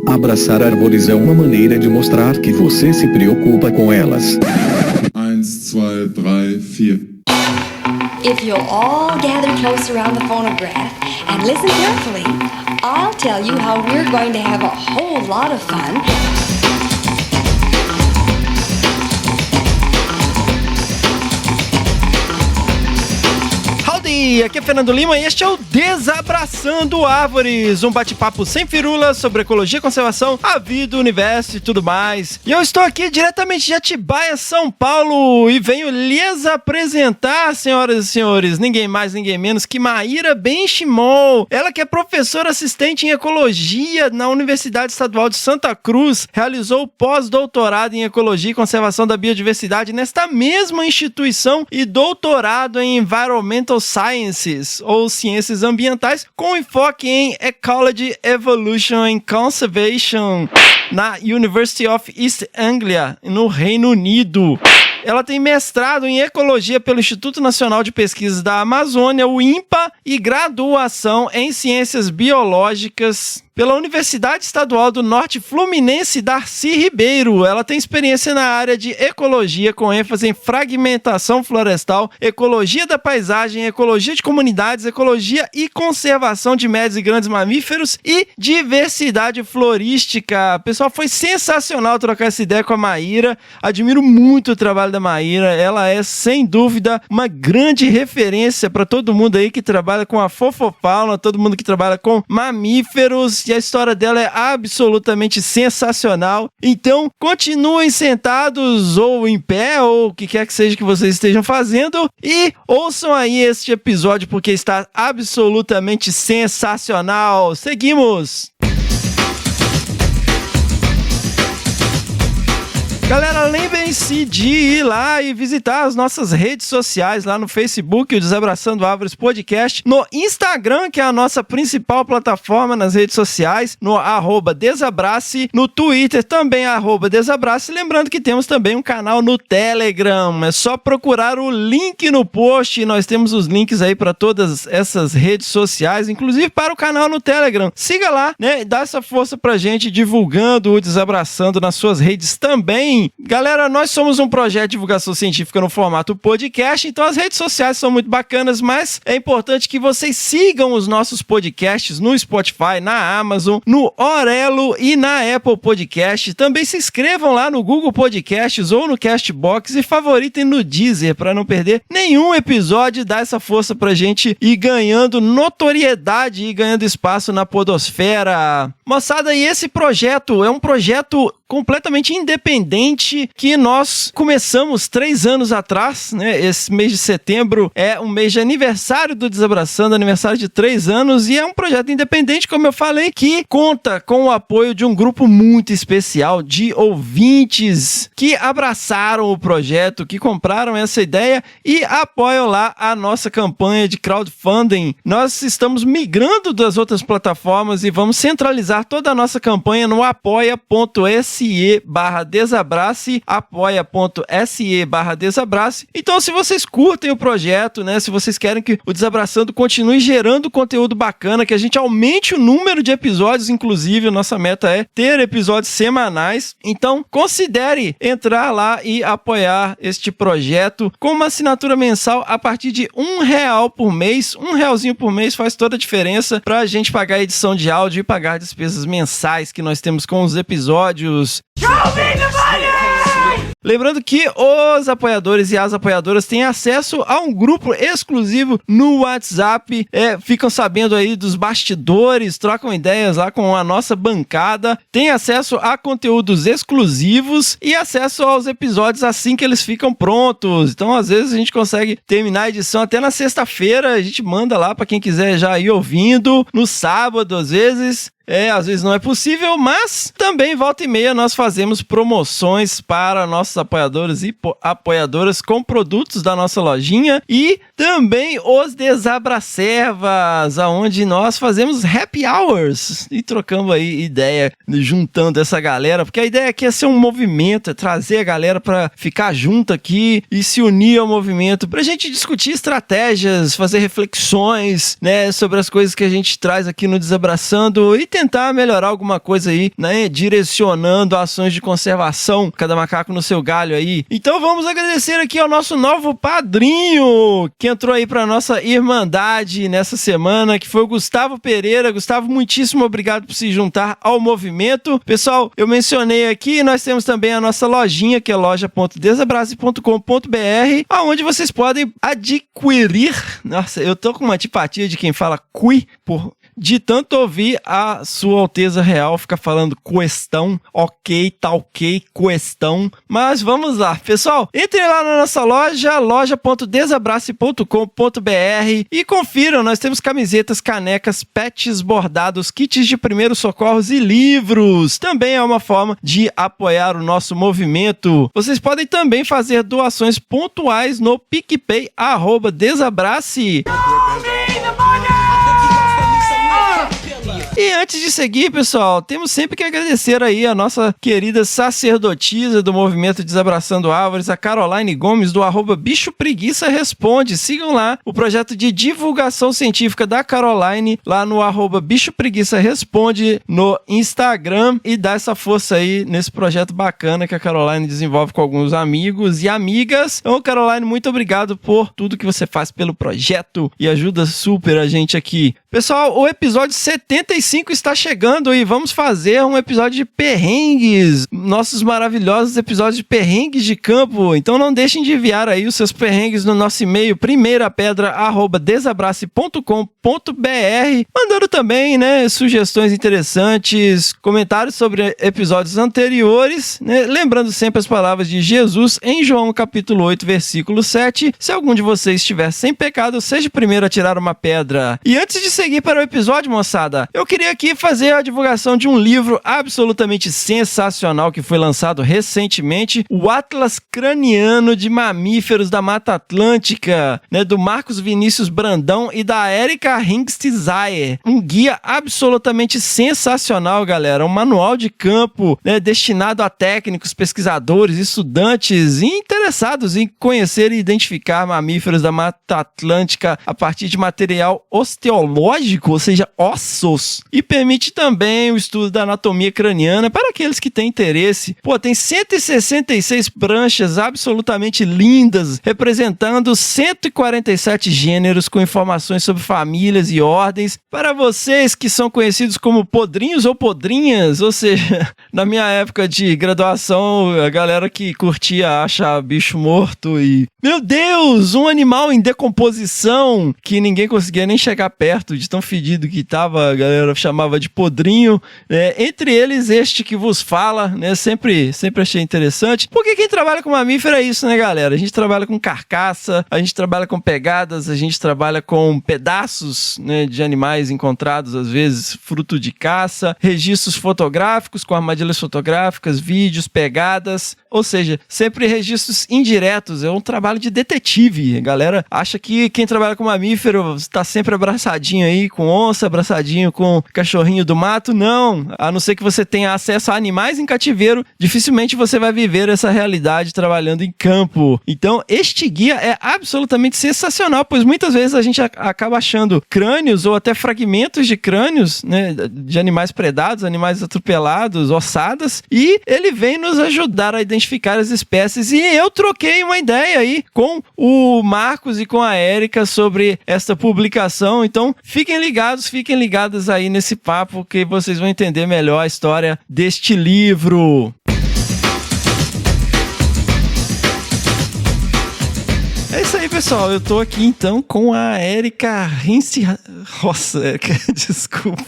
Abraçar árvores é uma maneira de mostrar que você se preocupa com elas. 1, 2, 3, 4. If you'll all gather close around the phonograph and listen carefully, I'll tell you how we're going to have a whole lot of fun. Howdy! Aqui é Fernando Lima e este é o Desabraçando Árvores, um bate-papo sem firulas sobre ecologia, conservação, a vida, o universo e tudo mais. E eu estou aqui diretamente de Atibaia, São Paulo, e venho lhes apresentar, senhoras e senhores, ninguém mais, ninguém menos que Maíra Benchimol. Ela que é professora assistente em ecologia na Universidade Estadual de Santa Cruz, realizou pós-doutorado em ecologia e conservação da biodiversidade nesta mesma instituição e doutorado em Environmental Sciences, ou Ciências Ambientais, com enfoque em Ecology, Evolution and Conservation na University of East Anglia, no Reino Unido. Ela tem mestrado em Ecologia pelo Instituto Nacional de Pesquisas da Amazônia, o INPA, e graduação em Ciências Biológicas pela Universidade Estadual do Norte Fluminense Darcy Ribeiro. Ela tem experiência na área de ecologia, com ênfase em fragmentação florestal, ecologia da paisagem, ecologia de comunidades, ecologia e conservação de médios e grandes mamíferos e diversidade florística. Pessoal, foi sensacional trocar essa ideia com a Maíra. Admiro muito o trabalho da Maíra. Ela é, sem dúvida, uma grande referência para todo mundo aí que trabalha com a fofofauna, todo mundo que trabalha com mamíferos. E a história dela é absolutamente sensacional. Então, continuem sentados ou em pé, ou o que quer que seja que vocês estejam fazendo, e ouçam aí este episódio porque está absolutamente sensacional. Seguimos! Galera, lembrem-se de ir lá e visitar as nossas redes sociais, lá no Facebook, o Desabraçando Árvores Podcast, no Instagram, que é a nossa principal plataforma nas redes sociais, no @Desabrace, no Twitter também @Desabrace, lembrando que temos também um canal no Telegram, é só procurar o link no post, nós temos os links aí para todas essas redes sociais, inclusive para o canal no Telegram. Siga lá, né, e dá essa força pra gente, divulgando o Desabraçando nas suas redes também. Galera, nós somos um projeto de divulgação científica no formato podcast, então as redes sociais são muito bacanas, mas é importante que vocês sigam os nossos podcasts no Spotify, na Amazon, no Orelo e na Apple Podcast. Também se inscrevam lá no Google Podcasts ou no Castbox e favoritem no Deezer para não perder nenhum episódio e dar essa força pra gente ir ganhando notoriedade e ganhando espaço na podosfera. Moçada, e esse projeto é um projeto completamente independente que nós começamos 3 anos atrás, né? Esse mês de setembro é um mês de aniversário do Desabraçando, aniversário de 3 anos, e é um projeto independente, como eu falei, que conta com o apoio de um grupo muito especial de ouvintes que abraçaram o projeto, que compraram essa ideia e apoiam lá a nossa campanha de crowdfunding. Nós estamos migrando das outras plataformas e vamos centralizar toda a nossa campanha no apoia.se/desabrace, apoia.se/desabrace. Então, se vocês curtem o projeto, né, se vocês querem que o Desabraçando continue gerando conteúdo bacana, que a gente aumente o número de episódios, inclusive, a nossa meta é ter episódios semanais, então considere entrar lá e apoiar este projeto com uma assinatura mensal a partir de R$1 por mês. R$1 por mês faz toda a diferença pra gente pagar a edição de áudio e pagar despesas mensais que nós temos com os episódios. Lembrando que os apoiadores e as apoiadoras têm acesso a um grupo exclusivo no WhatsApp, ficam sabendo aí dos bastidores, trocam ideias lá com a nossa bancada, tem acesso a conteúdos exclusivos e acesso aos episódios assim que eles ficam prontos. Então, às vezes, a gente consegue terminar a edição até na sexta-feira, a gente manda lá para quem quiser já ir ouvindo, no sábado, às vezes não é possível, mas também volta e meia nós fazemos promoções para nossos apoiadores e apoiadoras com produtos da nossa lojinha e também os Desabracervas, aonde nós fazemos happy hours e trocamos aí ideia, juntando essa galera, porque a ideia aqui é ser um movimento, é trazer a galera para ficar junto aqui e se unir ao movimento, pra gente discutir estratégias, fazer reflexões, né, sobre as coisas que a gente traz aqui no Desabraçando e tentar melhorar alguma coisa aí, né? Direcionando ações de conservação, cada macaco no seu galho aí. Então vamos agradecer aqui ao nosso novo padrinho, que entrou aí pra nossa Irmandade nessa semana, que foi o Gustavo Pereira. Gustavo, muitíssimo obrigado por se juntar ao movimento. Pessoal, eu mencionei aqui, nós temos também a nossa lojinha, que é loja.desabrace.com.br, aonde vocês podem adquirir. Nossa, eu tô com uma antipatia de quem fala de tanto ouvir a sua Alteza Real ficar falando questão, ok, tá ok, questão. Mas vamos lá, pessoal, entre lá na nossa loja, loja.desabrace.com.br e confiram, nós temos camisetas, canecas, patches, bordados, kits de primeiros socorros e livros. Também é uma forma de apoiar o nosso movimento. Vocês podem também fazer doações pontuais no PicPay, @desabrace. E antes de seguir, pessoal, temos sempre que agradecer aí a nossa querida sacerdotisa do movimento Desabraçando Árvores, a Caroline Gomes, do @Bicho Preguiça Responde. Sigam lá o projeto de divulgação científica da Caroline, lá no @Bicho Preguiça Responde no Instagram, e dá essa força aí nesse projeto bacana que a Caroline desenvolve com alguns amigos e amigas. Então, Caroline, muito obrigado por tudo que você faz pelo projeto e ajuda super a gente aqui. Pessoal, o episódio 75 está chegando e vamos fazer um episódio de perrengues, nossos maravilhosos episódios de perrengues de campo. Então não deixem de enviar aí os seus perrengues no nosso e-mail primeirapedra@desabrace.com.br, mandando também, né, sugestões interessantes, comentários sobre episódios anteriores, né, lembrando sempre as palavras de Jesus em João capítulo 8, versículo 7, se algum de vocês estiver sem pecado, seja o primeiro a tirar uma pedra. E antes de seguir para o episódio, moçada, eu queria aqui fazer a divulgação de um livro absolutamente sensacional que foi lançado recentemente, o Atlas Craniano de Mamíferos da Mata Atlântica, né, do Marcos Vinícius Brandão e da Érica Hingst Zayer. Um guia absolutamente sensacional, galera, um manual de campo, né, destinado a técnicos, pesquisadores, estudantes e interessados em conhecer e identificar mamíferos da Mata Atlântica a partir de material osteológico, ou seja, ossos, e permite também o estudo da anatomia craniana para aqueles que têm interesse. Pô, tem 166 pranchas absolutamente lindas, representando 147 gêneros com informações sobre famílias e ordens, para vocês que são conhecidos como podrinhos ou podrinhas, ou seja, na minha época de graduação, a galera que curtia achar bicho morto e, meu Deus, um animal em decomposição que ninguém conseguia nem chegar perto de tão fedido que tava, a galera chamava de podrinho, né? Entre eles este que vos fala, né? Sempre achei interessante, porque quem trabalha com mamífero é isso, né, galera? A gente trabalha com carcaça, a gente trabalha com pegadas, a gente trabalha com pedaços, né, de animais encontrados, às vezes fruto de caça, registros fotográficos com armadilhas fotográficas, vídeos, pegadas, ou seja, sempre registros indiretos. É um trabalho de detetive. A galera acha que quem trabalha com mamífero está sempre abraçadinho aí com onça, abraçadinho com cachorrinho do mato. Não, a não ser que você tenha acesso a animais em cativeiro, dificilmente você vai viver essa realidade trabalhando em campo. Então, este guia é absolutamente sensacional, pois muitas vezes a gente acaba achando crânios ou até fragmentos de crânios, né, de animais predados, animais atropelados, ossadas, e ele vem nos ajudar a identificar as espécies. E eu troquei uma ideia aí com o Marcos e com a Érica sobre esta publicação. Então, fiquem ligados aí nesse papo que vocês vão entender melhor a história deste livro. É isso aí, pessoal. Eu tô aqui, então, com a Érica Hingst... Nossa, Érica, desculpa.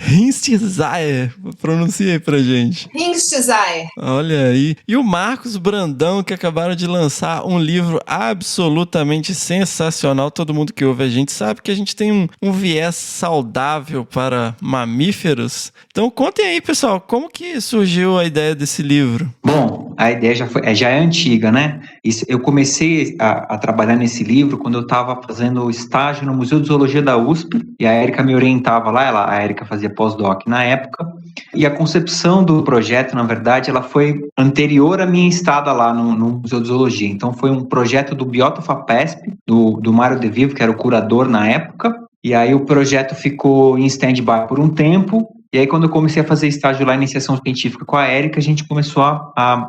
Hingst Zayer. Pronuncia aí pra gente. Hingst Zayer. Olha aí. E o Marcos Brandão, que acabaram de lançar um livro absolutamente sensacional. Todo mundo que ouve a gente sabe que a gente tem um viés saudável para mamíferos. Então, contem aí, pessoal, como que surgiu a ideia desse livro? Bom, a ideia já é antiga, né? Eu comecei a trabalhar nesse livro quando eu estava fazendo estágio no Museu de Zoologia da USP, e a Érica me orientava lá, a Érica fazia pós-doc na época, e a concepção do projeto, na verdade, ela foi anterior à minha estada lá no Museu de Zoologia. Então foi um projeto do Biota FAPESP, do Mário De Vivo, que era o curador na época, E aí o projeto ficou em stand-by por um tempo. E aí quando eu comecei a fazer estágio lá em iniciação científica com a Érica, a gente começou a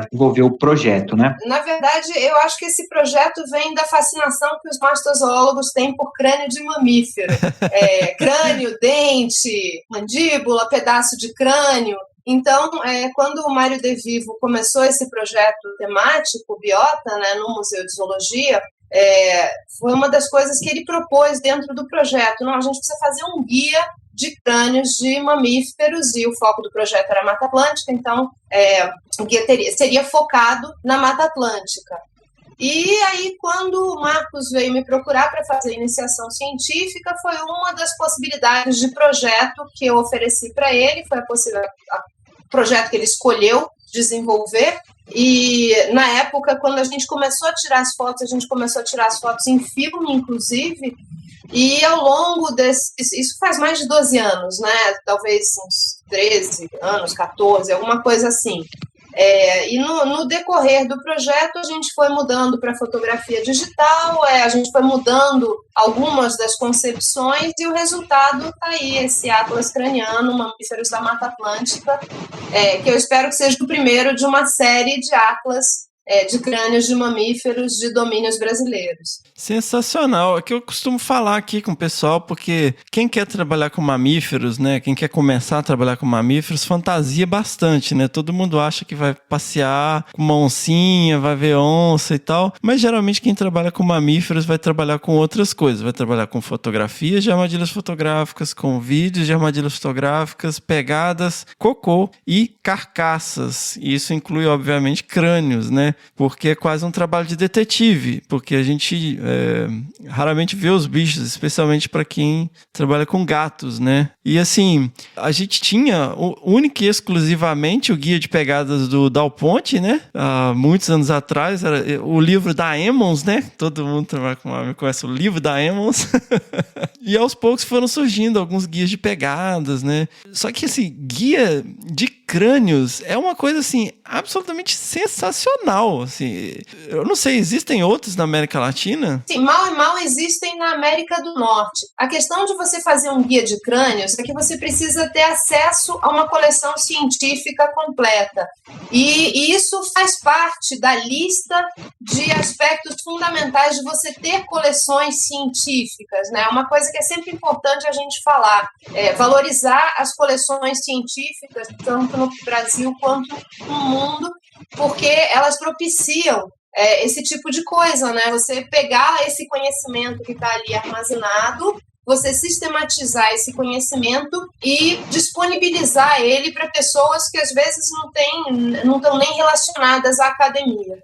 desenvolver o projeto, né? Na verdade, eu acho que esse projeto vem da fascinação que os mastozoólogos têm por crânio de mamífero. Crânio, dente, mandíbula, pedaço de crânio. Então, quando o Mário De Vivo começou esse projeto temático, Biota, né, no Museu de Zoologia, foi uma das coisas que ele propôs dentro do projeto. Não, a gente precisa fazer um guia de crânios de mamíferos, e o foco do projeto era a Mata Atlântica, então o guia seria focado na Mata Atlântica. E aí, quando o Marcos veio me procurar para fazer iniciação científica, foi uma das possibilidades de projeto que eu ofereci para ele, foi o projeto que ele escolheu desenvolver. E na época, quando a gente começou a tirar as fotos em filme, inclusive, e ao longo isso faz mais de 12 anos, né? Talvez uns 13 anos, 14, alguma coisa assim. E no decorrer do projeto, a gente foi mudando para fotografia digital, a gente foi mudando algumas das concepções, e o resultado está aí, esse Atlas Craniano, Mamíferos da Mata Atlântica, que eu espero que seja o primeiro de uma série de atlas de crânios de mamíferos de domínios brasileiros. Sensacional. É que eu costumo falar aqui com o pessoal, porque quem quer trabalhar com mamíferos, né, quem quer começar a trabalhar com mamíferos, fantasia bastante, né? Todo mundo acha que vai passear com uma oncinha, vai ver onça e tal, mas geralmente quem trabalha com mamíferos vai trabalhar com outras coisas, vai trabalhar com fotografias de armadilhas fotográficas, com vídeos de armadilhas fotográficas, pegadas, cocô e carcaças. E isso inclui, obviamente, crânios, né? Porque é quase um trabalho de detetive, porque a gente raramente vê os bichos, especialmente para quem trabalha com gatos, né? E assim, a gente tinha única e exclusivamente o guia de pegadas do Dal Ponte, né? Há muitos anos atrás, era o livro da Emmons, né? Todo mundo trabalha com mamífero conhece o livro da Emmons. E aos poucos foram surgindo alguns guias de pegadas, né? Só que esse guia de crânios é uma coisa assim absolutamente sensacional, assim. Eu não sei, existem outros na América Latina? Sim, mal e mal existem na América do Norte. A questão de você fazer um guia de crânios é que você precisa ter acesso a uma coleção científica completa. E isso faz parte da lista de aspectos fundamentais de você ter coleções científicas, né? Uma coisa que é sempre importante a gente falar, valorizar as coleções científicas, tanto no Brasil quanto no mundo, porque elas propiciam esse tipo de coisa, né? Você pegar esse conhecimento que está ali armazenado, você sistematizar esse conhecimento e disponibilizar ele para pessoas que às vezes não estão nem relacionadas à academia.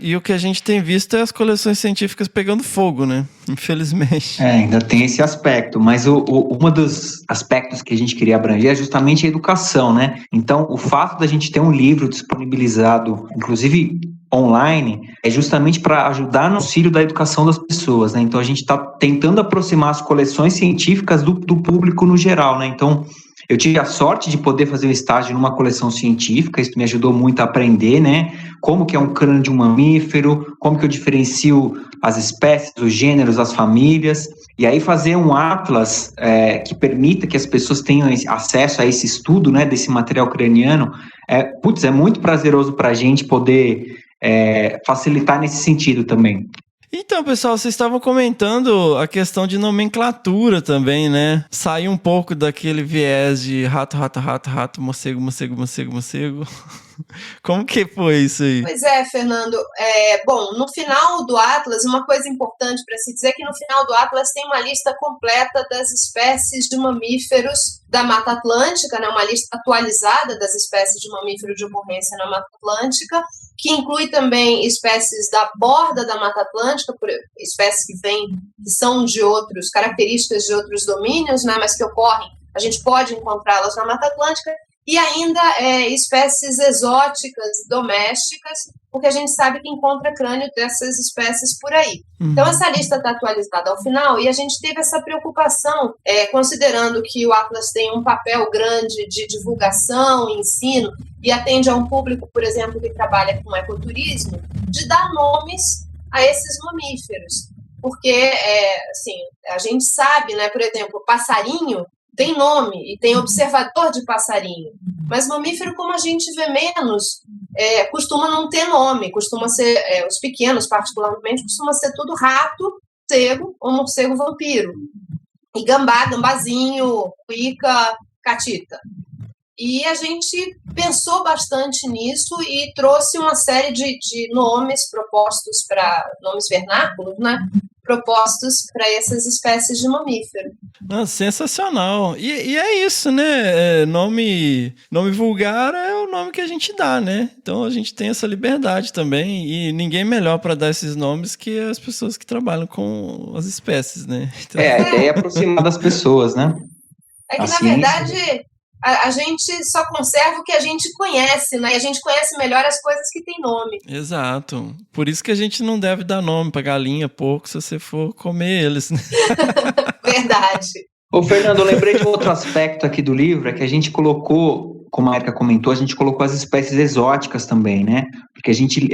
E o que a gente tem visto é as coleções científicas pegando fogo, né? Infelizmente. Ainda tem esse aspecto, mas um dos aspectos que a gente queria abranger é justamente a educação, né? Então, o fato da gente ter um livro disponibilizado, inclusive online, é justamente para ajudar no auxílio da educação das pessoas, né? Então a gente está tentando aproximar as coleções científicas do público no geral, né? Então eu tive a sorte de poder fazer um estágio numa coleção científica, isso me ajudou muito a aprender, né? Como que é um crânio de um mamífero, como que eu diferencio as espécies, os gêneros, as famílias, e aí fazer um atlas que permita que as pessoas tenham acesso a esse estudo, né, desse material craniano, é muito prazeroso para a gente poder facilitar nesse sentido também. Então, pessoal, vocês estavam comentando a questão de nomenclatura também, né? Sair um pouco daquele viés de rato, rato, rato, rato, morcego, morcego, morcego, morcego. Como que foi isso aí? Pois é, Fernando. Bom, no final do Atlas, uma coisa importante para se dizer é que no final do Atlas tem uma lista completa das espécies de mamíferos da Mata Atlântica, né? Uma lista atualizada das espécies de mamífero de ocorrência na Mata Atlântica, que inclui também espécies da borda da Mata Atlântica, espécies que são de outros, características de outros domínios, né, mas que ocorrem, a gente pode encontrá-las na Mata Atlântica, e ainda espécies exóticas, domésticas, porque a gente sabe que encontra crânio dessas espécies por aí. Então, essa lista está atualizada ao final, e a gente teve essa preocupação, considerando que o Atlas tem um papel grande de divulgação, ensino, e atende a um público, por exemplo, que trabalha com ecoturismo, de dar nomes a esses mamíferos. porque assim, a gente sabe, né, por exemplo, passarinho tem nome e tem observador de passarinho, mas mamífero, como a gente vê menos, costuma não ter nome, costuma ser, os pequenos particularmente, costuma ser tudo rato, morcego ou morcego vampiro, e gambá, gambazinho, cuíca, catita. E a gente pensou bastante nisso e trouxe uma série de nomes propostos para, nomes vernáculos, né? Propostos para essas espécies de mamífero. Sensacional. E é isso, né? Nome vulgar é o nome que a gente dá, né? Então a gente tem essa liberdade também, e ninguém melhor para dar esses nomes que as pessoas que trabalham com as espécies, né? Então... a ideia é aproximar das pessoas, né? É que, na verdade, a gente só conserva o que a gente conhece, né? E a gente conhece melhor as coisas que têm nome. Exato. Por isso que a gente não deve dar nome para galinha, porco, se você for comer eles, né? Verdade. Ô, Fernando, eu lembrei de um outro aspecto aqui do livro, é que a gente colocou, como a Erika comentou, a gente colocou as espécies exóticas também, né? Porque a gente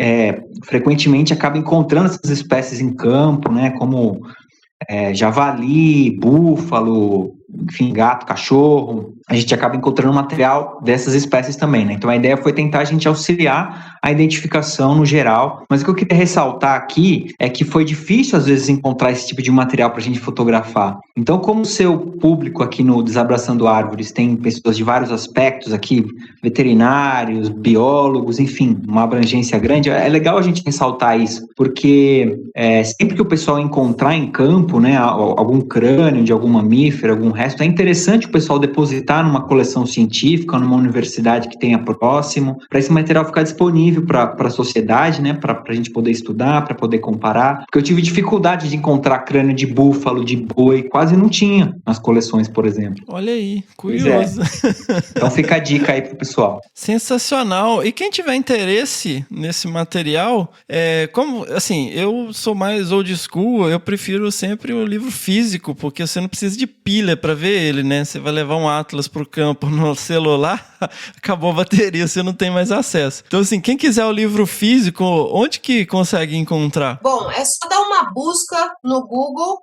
frequentemente acaba encontrando essas espécies em campo, né? Como javali, búfalo, enfim, gato, cachorro. A gente acaba encontrando material dessas espécies também, né? Então a ideia foi tentar a gente auxiliar a identificação no geral, mas o que eu queria ressaltar aqui é que foi difícil às vezes encontrar esse tipo de material para a gente fotografar. Então, como o seu público aqui no Desabraçando Árvores tem pessoas de vários aspectos aqui, veterinários, biólogos, enfim, uma abrangência grande, é legal a gente ressaltar isso, porque sempre que o pessoal encontrar em campo, né, algum crânio de algum mamífero, algum resto, é interessante o pessoal depositar numa coleção científica, numa universidade que tenha próximo, para esse material ficar disponível para a sociedade, né, para a gente poder estudar, para poder comparar, porque eu tive dificuldade de encontrar crânio de búfalo, de boi, quase não tinha nas coleções, por exemplo. Olha aí, curioso. Então fica a dica aí pro pessoal. Sensacional. E quem tiver interesse nesse material, como, assim, eu sou mais old school, eu prefiro sempre o livro físico, porque você não precisa de pilha para ver ele, né? Você vai levar um Atlas pro campo no celular, acabou a bateria, você não tem mais acesso. Então, assim, quem quiser o livro físico, onde que consegue encontrar? Bom, é só dar uma busca no Google,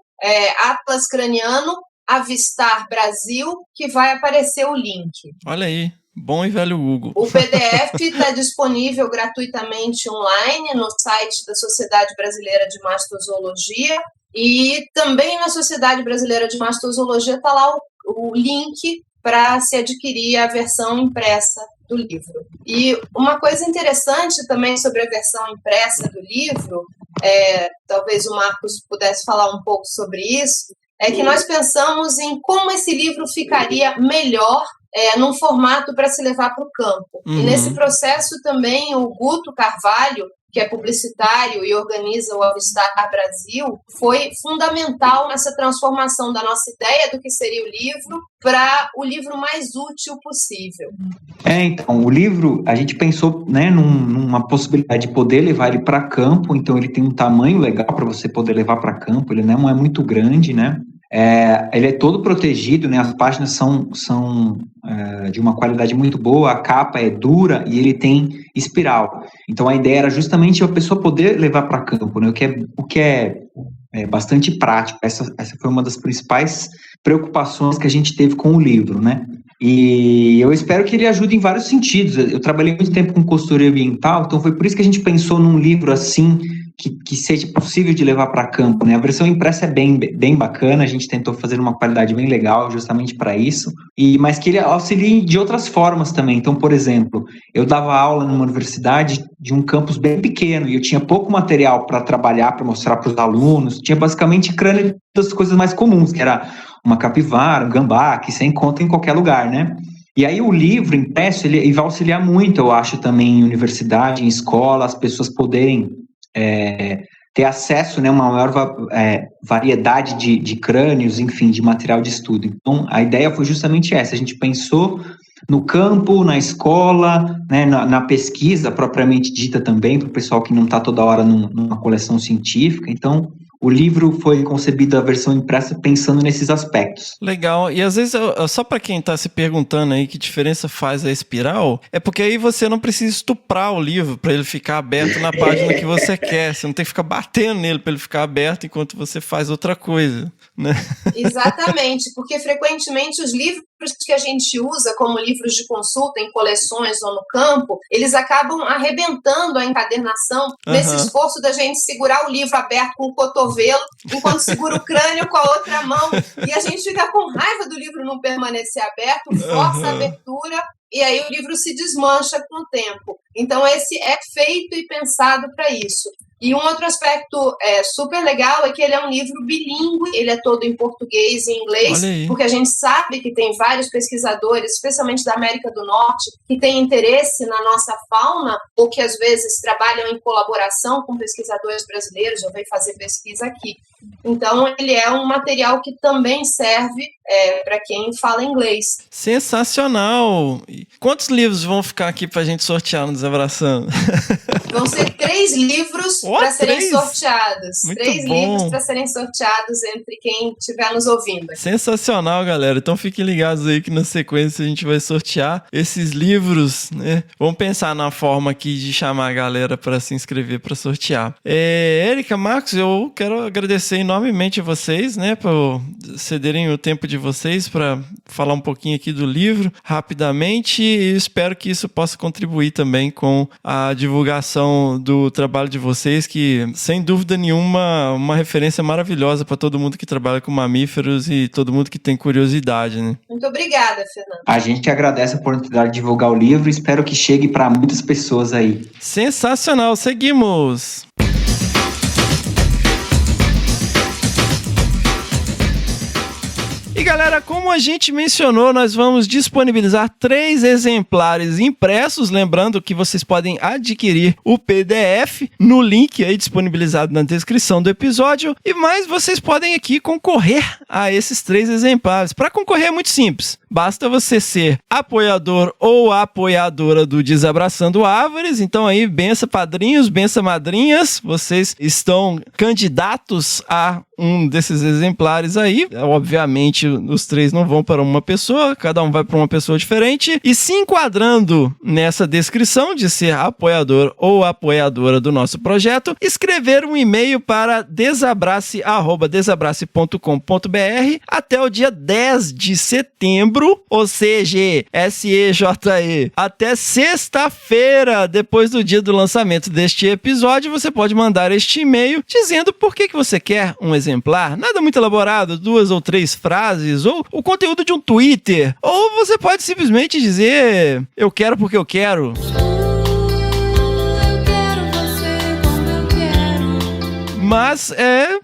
Atlas Craniano, Avistar Brasil, que vai aparecer o link. Olha aí, bom e velho Google. O PDF está disponível gratuitamente online no site da Sociedade Brasileira de Mastozoologia, e também na Sociedade Brasileira de Mastozoologia está lá o link para se adquirir a versão impressa do livro. E uma coisa interessante também sobre a versão impressa do livro, talvez o Marcos pudesse falar um pouco sobre isso, é que nós pensamos em como esse livro ficaria melhor num formato para se levar para o campo. E nesse processo também o Guto Carvalho, que é publicitário e organiza o Avistar Brasil, foi fundamental nessa transformação da nossa ideia do que seria o livro para o livro mais útil possível. Então, o livro, a gente pensou, né, numa possibilidade de poder levar ele para campo, então ele tem um tamanho legal para você poder levar para campo, ele não é muito grande, né? Ele é todo protegido, né? As páginas são de uma qualidade muito boa, a capa é dura e ele tem espiral. Então a ideia era justamente a pessoa poder levar para campo, né? O que é bastante prático. Essa foi uma das principais preocupações que a gente teve com o livro, né? E eu espero que ele ajude em vários sentidos. Eu trabalhei muito tempo com consultoria ambiental, então foi por isso que a gente pensou num livro assim, que seja possível de levar para campo, né? A versão impressa é bem bacana, a gente tentou fazer uma qualidade bem legal justamente para isso, mas que ele auxilie de outras formas também. Então, por exemplo, eu dava aula numa universidade de um campus bem pequeno e eu tinha pouco material para trabalhar, para mostrar para os alunos, tinha basicamente crânio das coisas mais comuns, que era uma capivara, um gambá, que você encontra em qualquer lugar, né? E aí o livro impresso, ele vai auxiliar muito, eu acho, também em universidade, em escola, as pessoas poderem ter acesso, né, uma maior variedade de crânios, enfim, de material de estudo. Então, a ideia foi justamente essa, a gente pensou no campo, na escola, né, na pesquisa propriamente dita também, para o pessoal que não está toda hora numa coleção científica. Então, o livro foi concebido a versão impressa pensando nesses aspectos. Legal. E às vezes, só para quem tá se perguntando aí que diferença faz a espiral, é porque aí você não precisa estuprar o livro para ele ficar aberto na página que você quer. Você não tem que ficar batendo nele para ele ficar aberto enquanto você faz outra coisa, né? Exatamente, porque frequentemente os livros que a gente usa como livros de consulta em coleções ou no campo, eles acabam arrebentando a encadernação nesse esforço da gente segurar o livro aberto com o cotovelo, enquanto segura o crânio com a outra mão, e a gente fica com raiva do livro não permanecer aberto, força a abertura, e aí o livro se desmancha com o tempo. Então esse é feito e pensado para isso. E um outro aspecto super legal é que ele é um livro bilíngue, ele é todo em português e inglês, porque a gente sabe que tem vários pesquisadores, especialmente da América do Norte, que têm interesse na nossa fauna, ou que às vezes trabalham em colaboração com pesquisadores brasileiros, ou vêm fazer pesquisa aqui. Então, ele é um material que também serve para quem fala inglês. Sensacional! Quantos livros vão ficar aqui para a gente sortear no Desabraçando? Vão ser 3 livros para serem sorteados. Muito 3 bom. livros para serem sorteados entre quem estiver nos ouvindo. Sensacional, galera. Então fiquem ligados aí que na sequência a gente vai sortear esses livros, né? Vamos pensar na forma aqui de chamar a galera para se inscrever para sortear. Érica, Marcos, eu quero agradecer enormemente a vocês, né, por cederem o tempo de vocês para falar um pouquinho aqui do livro rapidamente, e espero que isso possa contribuir também com a divulgação do trabalho de vocês, que sem dúvida nenhuma uma referência maravilhosa para todo mundo que trabalha com mamíferos e todo mundo que tem curiosidade, né? Muito obrigada, Fernando. A gente agradece a oportunidade de divulgar o livro e espero que chegue para muitas pessoas aí. Sensacional, seguimos! E galera, como a gente mencionou, nós vamos disponibilizar 3 exemplares impressos, lembrando que vocês podem adquirir o PDF no link aí disponibilizado na descrição do episódio, e mais vocês podem aqui concorrer a esses 3 exemplares. Para concorrer é muito simples, basta você ser apoiador ou apoiadora do Desabraçando Árvores. Então aí, bença padrinhos, bença madrinhas, vocês estão candidatos a um desses exemplares aí. Obviamente os 3 não vão para uma pessoa, cada um vai para uma pessoa diferente, e se enquadrando nessa descrição de ser apoiador ou apoiadora do nosso projeto, escrever um e-mail para desabrace@desabrace.com.br até o dia 10 de setembro, ou seja, SEJE, até sexta-feira, depois do dia do lançamento deste episódio. Você pode mandar este e-mail dizendo por que você quer um exemplar, nada muito elaborado, 2 ou 3 frases, ou o conteúdo de um Twitter, ou você pode simplesmente dizer, eu quero porque eu quero. Mas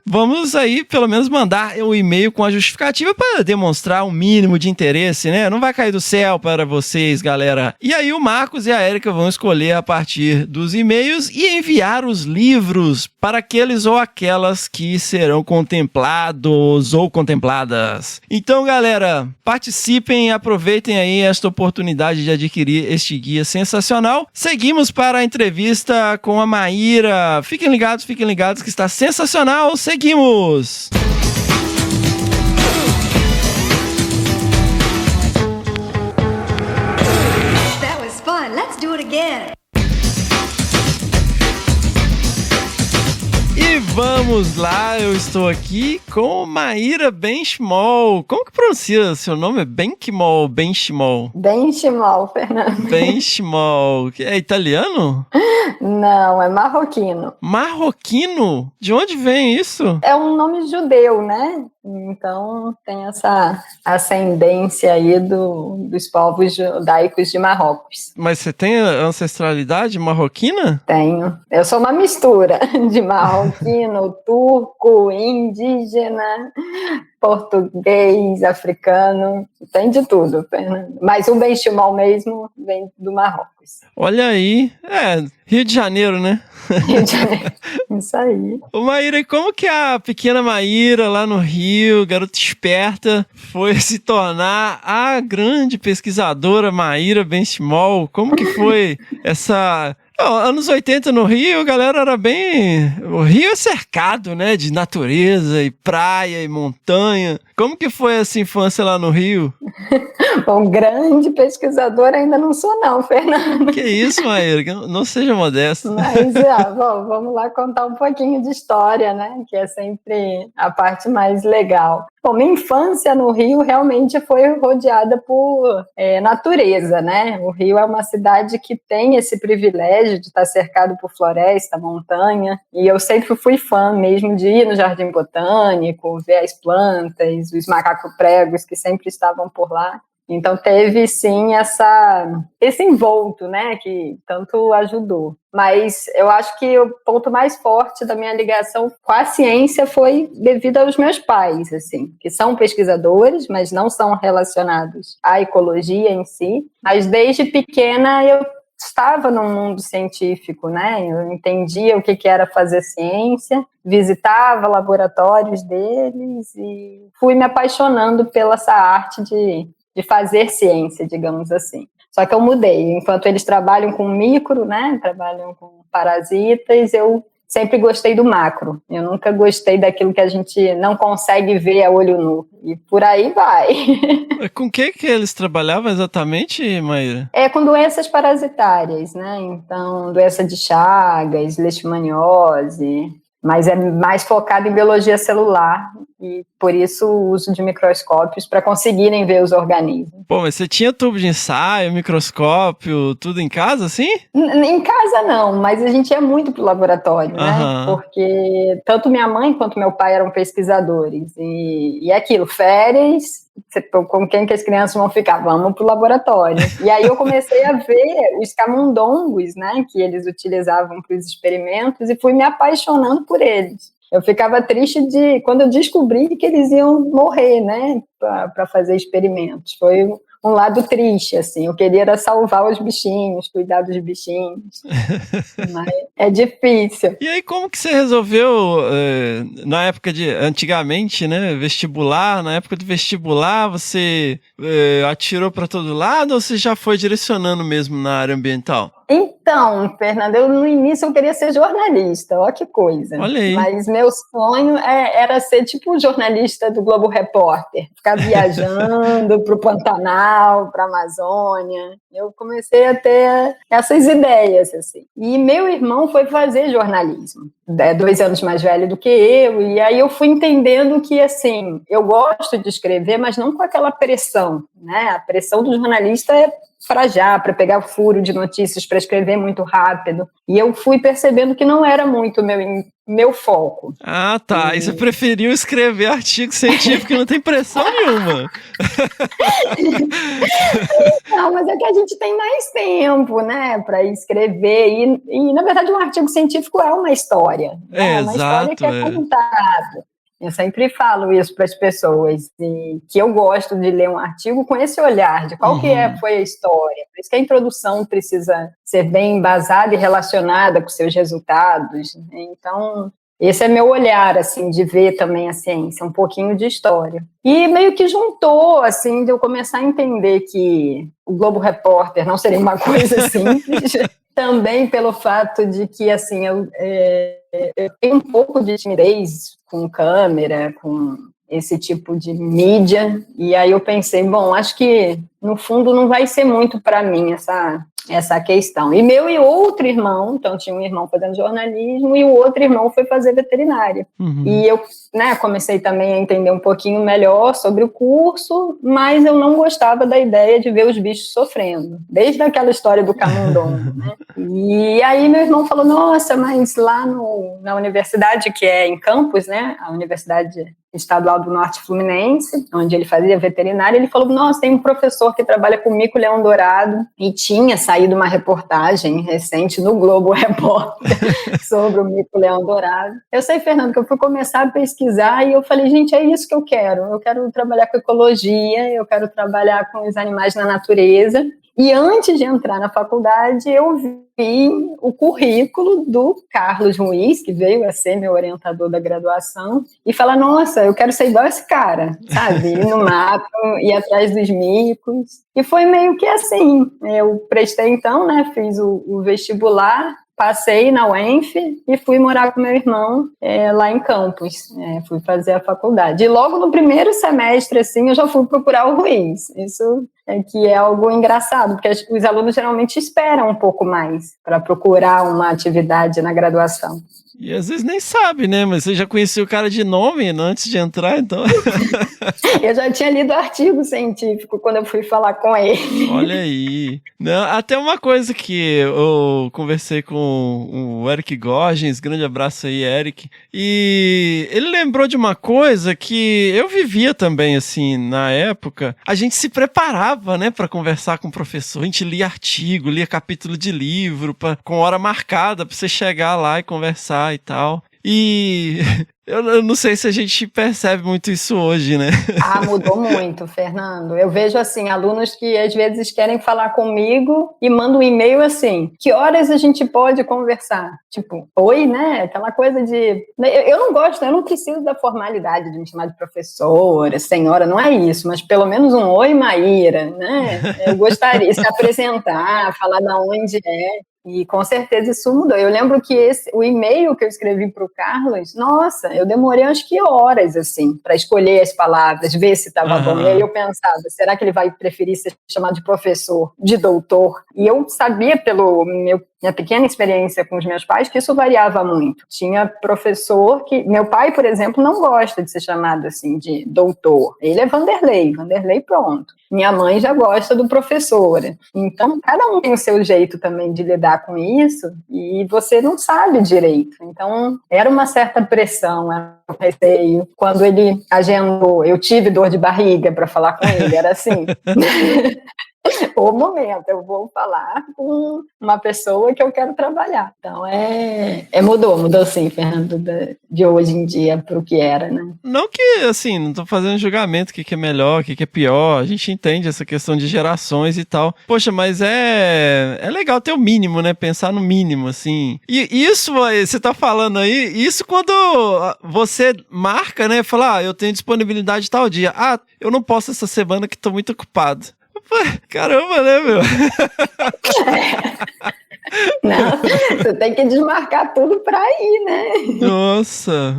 vamos aí pelo menos mandar o e-mail com a justificativa para demonstrar um mínimo de interesse, né? Não vai cair do céu para vocês, galera. E aí o Marcos e a Érica vão escolher a partir dos e-mails e enviar os livros para aqueles ou aquelas que serão contemplados ou contempladas. Então, galera, participem e aproveitem aí esta oportunidade de adquirir este guia sensacional. Seguimos para a entrevista com a Maíra. Fiquem ligados que está sensacional. Seguimos! That was fun. Let's do it again. E vamos lá, eu estou aqui com Maíra Benchimol. Como que pronuncia seu nome? É Benchimol, Benchimol? Benchimol, Fernando. Benchimol. É italiano? Não, é marroquino. Marroquino? De onde vem isso? É um nome judeu, né? Então tem essa ascendência aí dos povos judaicos de Marrocos. Mas você tem ancestralidade marroquina? Tenho. Eu sou uma mistura de marroquino, turco, indígena, português, africano, tem de tudo, Fernando. Mas o benchimol mesmo vem do Marrocos. Olha aí, Rio de Janeiro, né? Rio de Janeiro, isso aí. Ô Maíra, e como que a pequena Maíra lá no Rio, garota esperta, foi se tornar a grande pesquisadora Maíra Benchimol? Como que foi essa Anos 80 no Rio, a galera era bem... O Rio é cercado, né, de natureza e praia e montanha. Como que foi essa infância lá no Rio? Bom, grande pesquisador ainda não sou não, Fernando. Que isso, Maíra, não seja modesta. Mas, bom, vamos lá contar um pouquinho de história, né, que é sempre a parte mais legal. Bom, minha infância no Rio realmente foi rodeada por natureza, né? O Rio é uma cidade que tem esse privilégio de estar cercado por floresta, montanha, e eu sempre fui fã mesmo de ir no Jardim Botânico, ver as plantas, os macacos-pregos que sempre estavam por lá. Então teve sim esse envolto, né, que tanto ajudou. Mas eu acho que o ponto mais forte da minha ligação com a ciência foi devido aos meus pais, assim, que são pesquisadores, mas não são relacionados à ecologia em si. Mas desde pequena eu estava no mundo científico, né? Eu entendia o que era fazer ciência, visitava laboratórios deles e fui me apaixonando pela essa arte de fazer ciência, digamos assim. Só que eu mudei. Enquanto eles trabalham com micro, né, trabalham com parasitas, eu sempre gostei do macro. Eu nunca gostei daquilo que a gente não consegue ver a olho nu. E por aí vai. Com que eles trabalhavam exatamente, Maíra? Com doenças parasitárias, né? Então, doença de Chagas, leishmaniose, mas é mais focado em biologia celular e, por isso, o uso de microscópios para conseguirem ver os organismos. Pô, mas você tinha tubo de ensaio, microscópio, tudo em casa, assim? Em casa não, mas a gente ia muito pro laboratório, né? Porque tanto minha mãe quanto meu pai eram pesquisadores. E aquilo, férias, com quem que as crianças vão ficar? Vamos pro laboratório. E aí eu comecei a ver os camundongos, né, que eles utilizavam para os experimentos e fui me apaixonando por eles. Eu ficava triste quando eu descobri que eles iam morrer, né, para fazer experimentos. Foi um lado triste, assim. Eu queria era salvar os bichinhos, cuidar dos bichinhos. Mas é difícil. E aí, como que você resolveu, na época antigamente, né, vestibular, na época do vestibular, você atirou para todo lado ou você já foi direcionando mesmo na área ambiental? Então, Fernanda, no início eu queria ser jornalista, olha que coisa. Olha aí. Mas meu sonho era ser tipo um jornalista do Globo Repórter, ficar viajando para o Pantanal, para a Amazônia. Eu comecei a ter essas ideias, assim. E meu irmão foi fazer jornalismo, 2 anos mais velho do que eu, e aí eu fui entendendo que, assim, eu gosto de escrever, mas não com aquela pressão, né? A pressão do jornalista é para pegar furo de notícias, para escrever muito rápido. E eu fui percebendo que não era muito meu foco. Ah, tá. E você preferiu escrever artigo científico que não tem pressão nenhuma. Não, mas é que a gente tem mais tempo, né, para escrever. E, na verdade, um artigo científico é uma história. É uma história que é contada. Eu sempre falo isso para as pessoas, que eu gosto de ler um artigo com esse olhar de qual foi a história. Por isso que a introdução precisa ser bem embasada e relacionada com seus resultados. Então, esse é meu olhar, assim, de ver também a ciência, um pouquinho de história. E meio que juntou, assim, de eu começar a entender que o Globo Repórter não seria uma coisa simples, também pelo fato de que, assim, eu tenho um pouco de timidez com câmera, com esse tipo de mídia, e aí eu pensei, bom, acho que no fundo não vai ser muito para mim essa questão. E meu e outro irmão, então tinha um irmão fazendo jornalismo e o outro irmão foi fazer veterinária. E eu, né, comecei também a entender um pouquinho melhor sobre o curso, mas eu não gostava da ideia de ver os bichos sofrendo, desde aquela história do camundongo, né? E aí meu irmão falou, nossa, mas lá na universidade, que é em Campos, né, a Universidade Estadual do Norte Fluminense, onde ele fazia veterinária, ele falou, nossa, tem um professor que trabalha com mico-leão dourado, e tinha saído uma reportagem recente no Globo Repórter sobre o mico-leão dourado. Eu sei, Fernando, que eu fui começar a pesquisar e eu falei, gente, é isso que eu quero trabalhar com ecologia, eu quero trabalhar com os animais na natureza. E antes de entrar na faculdade, eu vi o currículo do Carlos Ruiz, que veio a ser meu orientador da graduação, e falar, nossa, eu quero ser igual esse cara, sabe? Ir no mato, ir atrás dos micos. E foi meio que assim. Eu prestei então, né? Fiz o vestibular, passei na UENF e fui morar com meu irmão lá em Campos. Fui fazer a faculdade. E logo no primeiro semestre, assim, eu já fui procurar o Ruiz. Isso que é algo engraçado, porque os alunos geralmente esperam um pouco mais para procurar uma atividade na graduação. E às vezes nem sabe, né? Mas você já conhecia o cara de nome antes de entrar, então... Eu já tinha lido artigo científico quando eu fui falar com ele. Olha aí. Não, até uma coisa que eu conversei com o Eric Gorgens, grande abraço aí, Eric, e ele lembrou de uma coisa que eu vivia também, assim, na época. A gente se preparava, né, para conversar com o professor. A gente lia artigo, lia capítulo de livro, com hora marcada para você chegar lá e conversar e tal. E eu não sei se a gente percebe muito isso hoje, né? Mudou muito, Fernando. Eu vejo, assim, alunos que às vezes querem falar comigo e mandam um e-mail assim, que horas a gente pode conversar? Tipo, oi, né? Aquela coisa de... Eu não gosto, eu não preciso da formalidade de me chamar de professora, senhora, não é isso, mas pelo menos um oi, Maíra, né? Eu gostaria de se apresentar, falar de onde é. E com certeza isso mudou. Eu lembro que o e-mail que eu escrevi para o Carlos, nossa, eu demorei acho que horas, assim, para escolher as palavras, ver se estava bom. E aí eu pensava, será que ele vai preferir ser chamado de professor, de doutor? E eu sabia pelo minha pequena experiência com os meus pais que isso variava muito. Tinha professor que... Meu pai, por exemplo, não gosta de ser chamado assim de doutor. Ele é Vanderlei pronto. Minha mãe já gosta do professora. Então, cada um tem o seu jeito também de lidar com isso e você não sabe direito. Então, era uma certa pressão, era um receio. Quando ele agendou, eu tive dor de barriga para falar com ele, era assim... O momento, eu vou falar com uma pessoa que eu quero trabalhar. Então, mudou sim, Fernando, de hoje em dia para o que era, né? Não que, assim, não tô fazendo julgamento, o que é melhor, o que é pior, a gente entende essa questão de gerações e tal. Poxa, mas é legal ter o mínimo, né? Pensar no mínimo, assim. E isso, você tá falando aí, isso quando você marca, né? Fala, eu tenho disponibilidade tal dia. Eu não posso essa semana que tô muito ocupado. Caramba, né, meu? Não, você tem que desmarcar tudo pra ir, né? Nossa,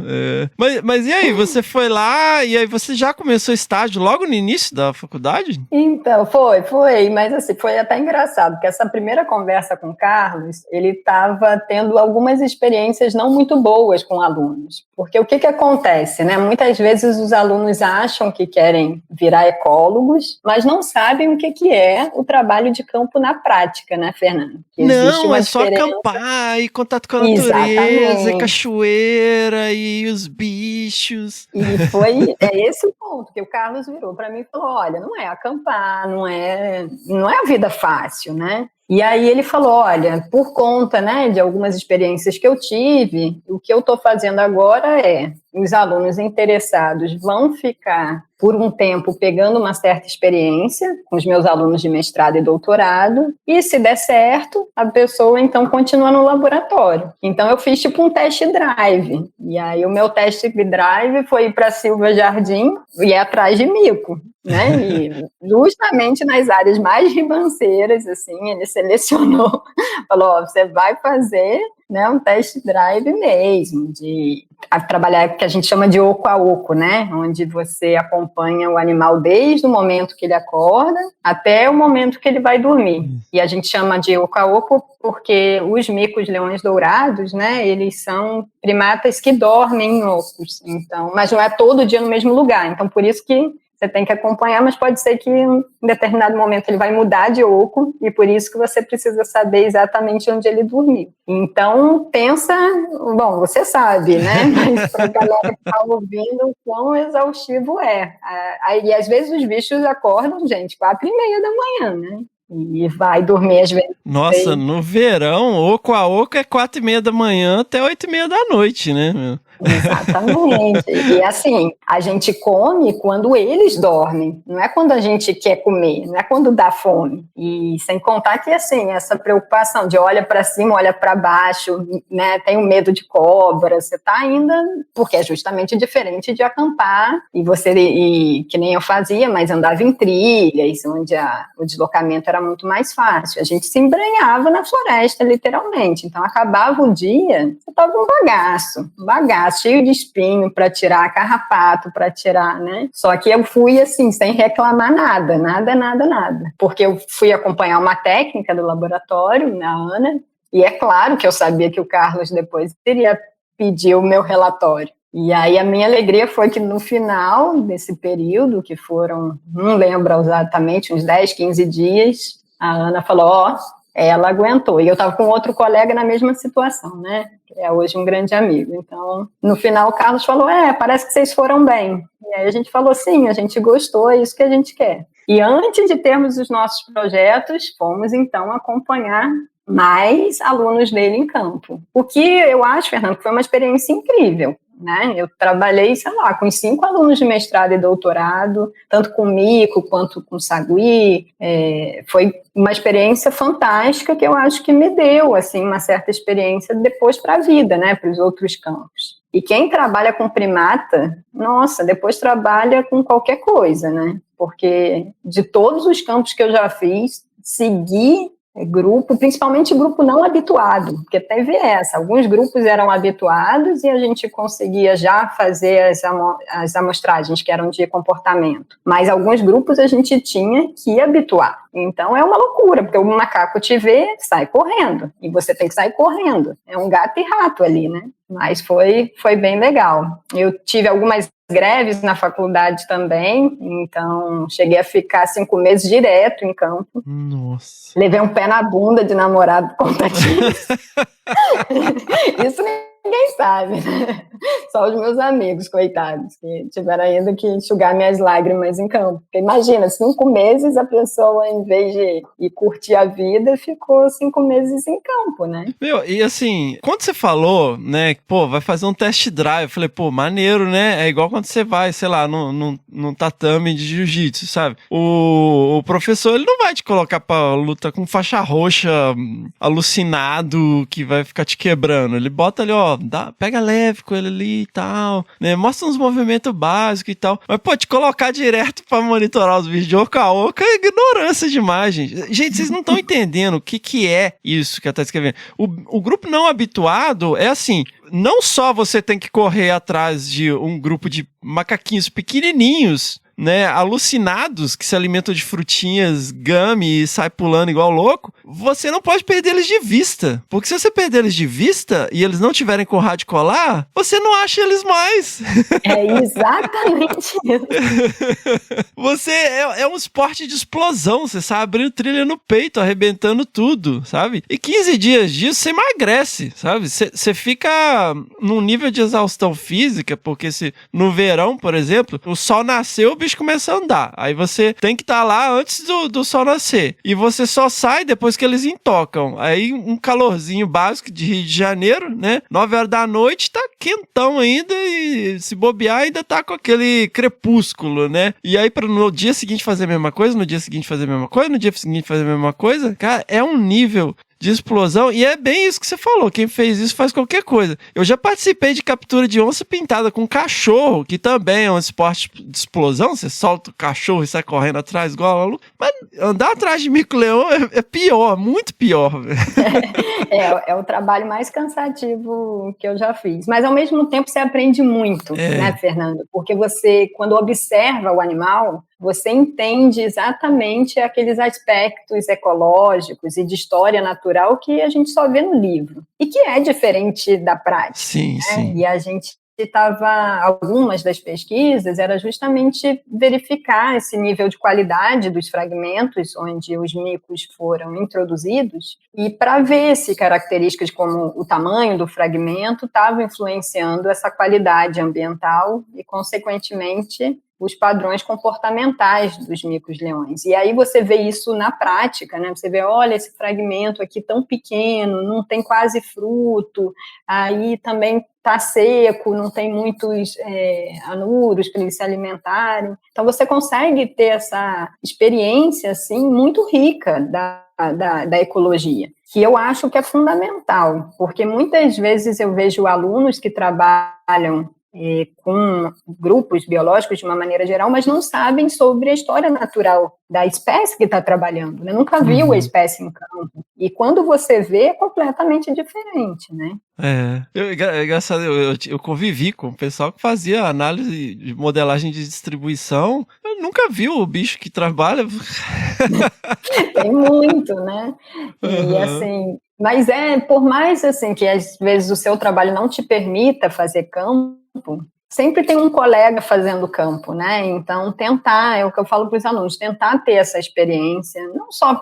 Mas e aí, você foi lá e aí você já começou estágio logo no início da faculdade? Então, foi, mas assim, foi até engraçado, porque essa primeira conversa com o Carlos, ele estava tendo algumas experiências não muito boas com alunos, porque o que acontece, né? Muitas vezes os alunos acham que querem virar ecólogos, mas não sabem o que é o trabalho de campo na prática, né, Fernando? Não, é só acampar e contato com a natureza, e cachoeira e os bichos. E esse o ponto que o Carlos virou para mim e falou, olha, não é acampar, não é a vida fácil, né? E aí ele falou, olha, por conta, né, de algumas experiências que eu tive, o que eu estou fazendo agora os alunos interessados vão ficar por um tempo pegando uma certa experiência com os meus alunos de mestrado e doutorado, e se der certo, a pessoa então continua no laboratório. Então eu fiz tipo um test drive, e aí o meu test drive foi ir para Silva Jardim e ir atrás de mico, né? E justamente nas áreas mais ribanceiras, assim, ele selecionou, falou, você vai fazer, né, um test drive mesmo, de trabalhar o que a gente chama de oco a oco, né, onde você acompanha o animal desde o momento que ele acorda até o momento que ele vai dormir. E a gente chama de oco a oco porque os micos leões dourados, né, eles são primatas que dormem em ocos, então, mas não é todo dia no mesmo lugar, então por isso que você tem que acompanhar, mas pode ser que em determinado momento ele vai mudar de oco e por isso que você precisa saber exatamente onde ele dormiu. Então, pensa... Bom, você sabe, né? Mas para a galera que está ouvindo, o quão exaustivo é. E às vezes os bichos acordam, gente, 4:30 da manhã, né? E vai dormir às vezes. Nossa, no verão, oco a oco é 4:30 da manhã até 8:30 da noite, né? Exatamente. E assim, a gente come quando eles dormem, não é quando a gente quer comer, não é quando dá fome. E sem contar que, assim, essa preocupação de olha para cima, olha para baixo, né, tem um medo de cobra, você tá ainda, porque é justamente diferente de acampar, e que nem eu fazia, mas andava em trilhas, onde o deslocamento era muito mais fácil. A gente se embrenhava na floresta, literalmente. Então, acabava o dia, você tava um bagaço, cheio de espinho para tirar, carrapato para tirar, né? Só que eu fui assim, sem reclamar nada. Porque eu fui acompanhar uma técnica do laboratório, na Ana, e é claro que eu sabia que o Carlos depois iria pedir o meu relatório. E aí a minha alegria foi que no final desse período, que foram, não lembro exatamente, uns 10, 15 dias, a Ana falou, ela aguentou. E eu estava com outro colega na mesma situação, né? Que é hoje um grande amigo. Então, no final, o Carlos falou, parece que vocês foram bem. E aí a gente falou, sim, a gente gostou, é isso que a gente quer. E antes de termos os nossos projetos, fomos, então, acompanhar mais alunos dele em campo. O que eu acho, Fernando, que foi uma experiência incrível. Né? Eu trabalhei, sei lá, com 5 alunos de mestrado e doutorado, tanto com mico quanto com sagui. Foi uma experiência fantástica que eu acho que me deu assim, uma certa experiência depois para a vida, né? Para os outros campos. E quem trabalha com primata, nossa, depois trabalha com qualquer coisa, né? Porque de todos os campos que eu já fiz, seguir grupo, principalmente grupo não habituado, porque teve alguns grupos eram habituados e a gente conseguia já fazer as amostragens que eram de comportamento, mas alguns grupos a gente tinha que habituar, então é uma loucura, porque o macaco te vê, sai correndo, e você tem que sair correndo, é um gato e rato ali, né? Mas foi bem legal. Eu tive algumas greves na faculdade também, então cheguei a ficar 5 meses direto em campo. Nossa. Levei um pé na bunda de namorado por conta disso. Isso ninguém sabe, né? Só os meus amigos, coitados, que tiveram ainda que enxugar minhas lágrimas em campo. Porque imagina, 5 meses a pessoa, em vez de ir curtir a vida, ficou 5 meses em campo, né? Meu, e assim, quando você falou, né, vai fazer um test drive, eu falei, maneiro, né? É igual quando você vai, sei lá, num tatame de jiu-jitsu, sabe? O professor, ele não vai te colocar pra luta com faixa roxa, alucinado, que vai ficar te quebrando. Ele bota ali, pega leve com ele ali e tal, né? Mostra uns movimentos básicos e tal. Mas, te colocar direto pra monitorar os vídeos de oca-oca é ignorância demais, gente. Gente, vocês não estão entendendo o que é isso que ela tá escrevendo. O grupo não habituado é assim, não só você tem que correr atrás de um grupo de macaquinhos pequenininhos, né, alucinados, que se alimentam de frutinhas, gummy e sai pulando igual louco, você não pode perder eles de vista. Porque se você perder eles de vista e eles não tiverem com rádio colar, você não acha eles mais. É exatamente isso. Você é um esporte de explosão, você sai abrindo trilha no peito, arrebentando tudo, sabe? E 15 dias disso, você emagrece, sabe? Você fica num nível de exaustão física, porque no verão, por exemplo, o sol nasceu, o bicho começa a andar. Aí você tem que estar lá antes do sol nascer. E você só sai depois que eles intocam. Aí um calorzinho básico de Rio de Janeiro, né? 9 horas da noite, tá quentão ainda e se bobear ainda tá com aquele crepúsculo, né? E aí no dia seguinte fazer a mesma coisa, no dia seguinte fazer a mesma coisa, no dia seguinte fazer a mesma coisa, cara, é um nível de explosão, e é bem isso que você falou, quem fez isso faz qualquer coisa. Eu já participei de captura de onça pintada com cachorro, que também é um esporte de explosão, você solta o cachorro e sai correndo atrás igual maluco, mas andar atrás de mico-leão é pior, muito pior. É o trabalho mais cansativo que eu já fiz, mas ao mesmo tempo você aprende muito, né, Fernando? Porque você, quando observa o animal, você entende exatamente aqueles aspectos ecológicos e de história natural que a gente só vê no livro. E que é diferente da prática. Sim, né? sim. E a gente algumas das pesquisas era justamente verificar esse nível de qualidade dos fragmentos onde os micos foram introduzidos e para ver se características como o tamanho do fragmento estavam influenciando essa qualidade ambiental e, consequentemente, os padrões comportamentais dos micos-leões. E aí você vê isso na prática, né? Você vê, olha, esse fragmento aqui tão pequeno, não tem quase fruto, aí também está seco, não tem muitos anuros para eles se alimentarem. Então você consegue ter essa experiência assim, muito rica da ecologia, que eu acho que é fundamental, porque muitas vezes eu vejo alunos que trabalham com grupos biológicos de uma maneira geral, mas não sabem sobre a história natural da espécie que está trabalhando, né? Nunca viu a espécie em campo. E quando você vê, é completamente diferente, né? É engraçado, eu convivi com o pessoal que fazia análise de modelagem de distribuição. Eu nunca vi o bicho que trabalha. Tem muito, né? E assim, mas por mais assim que às vezes o seu trabalho não te permita fazer campo, sempre tem um colega fazendo campo, né? Então, tentar, é o que eu falo para os alunos, tentar ter essa experiência, não só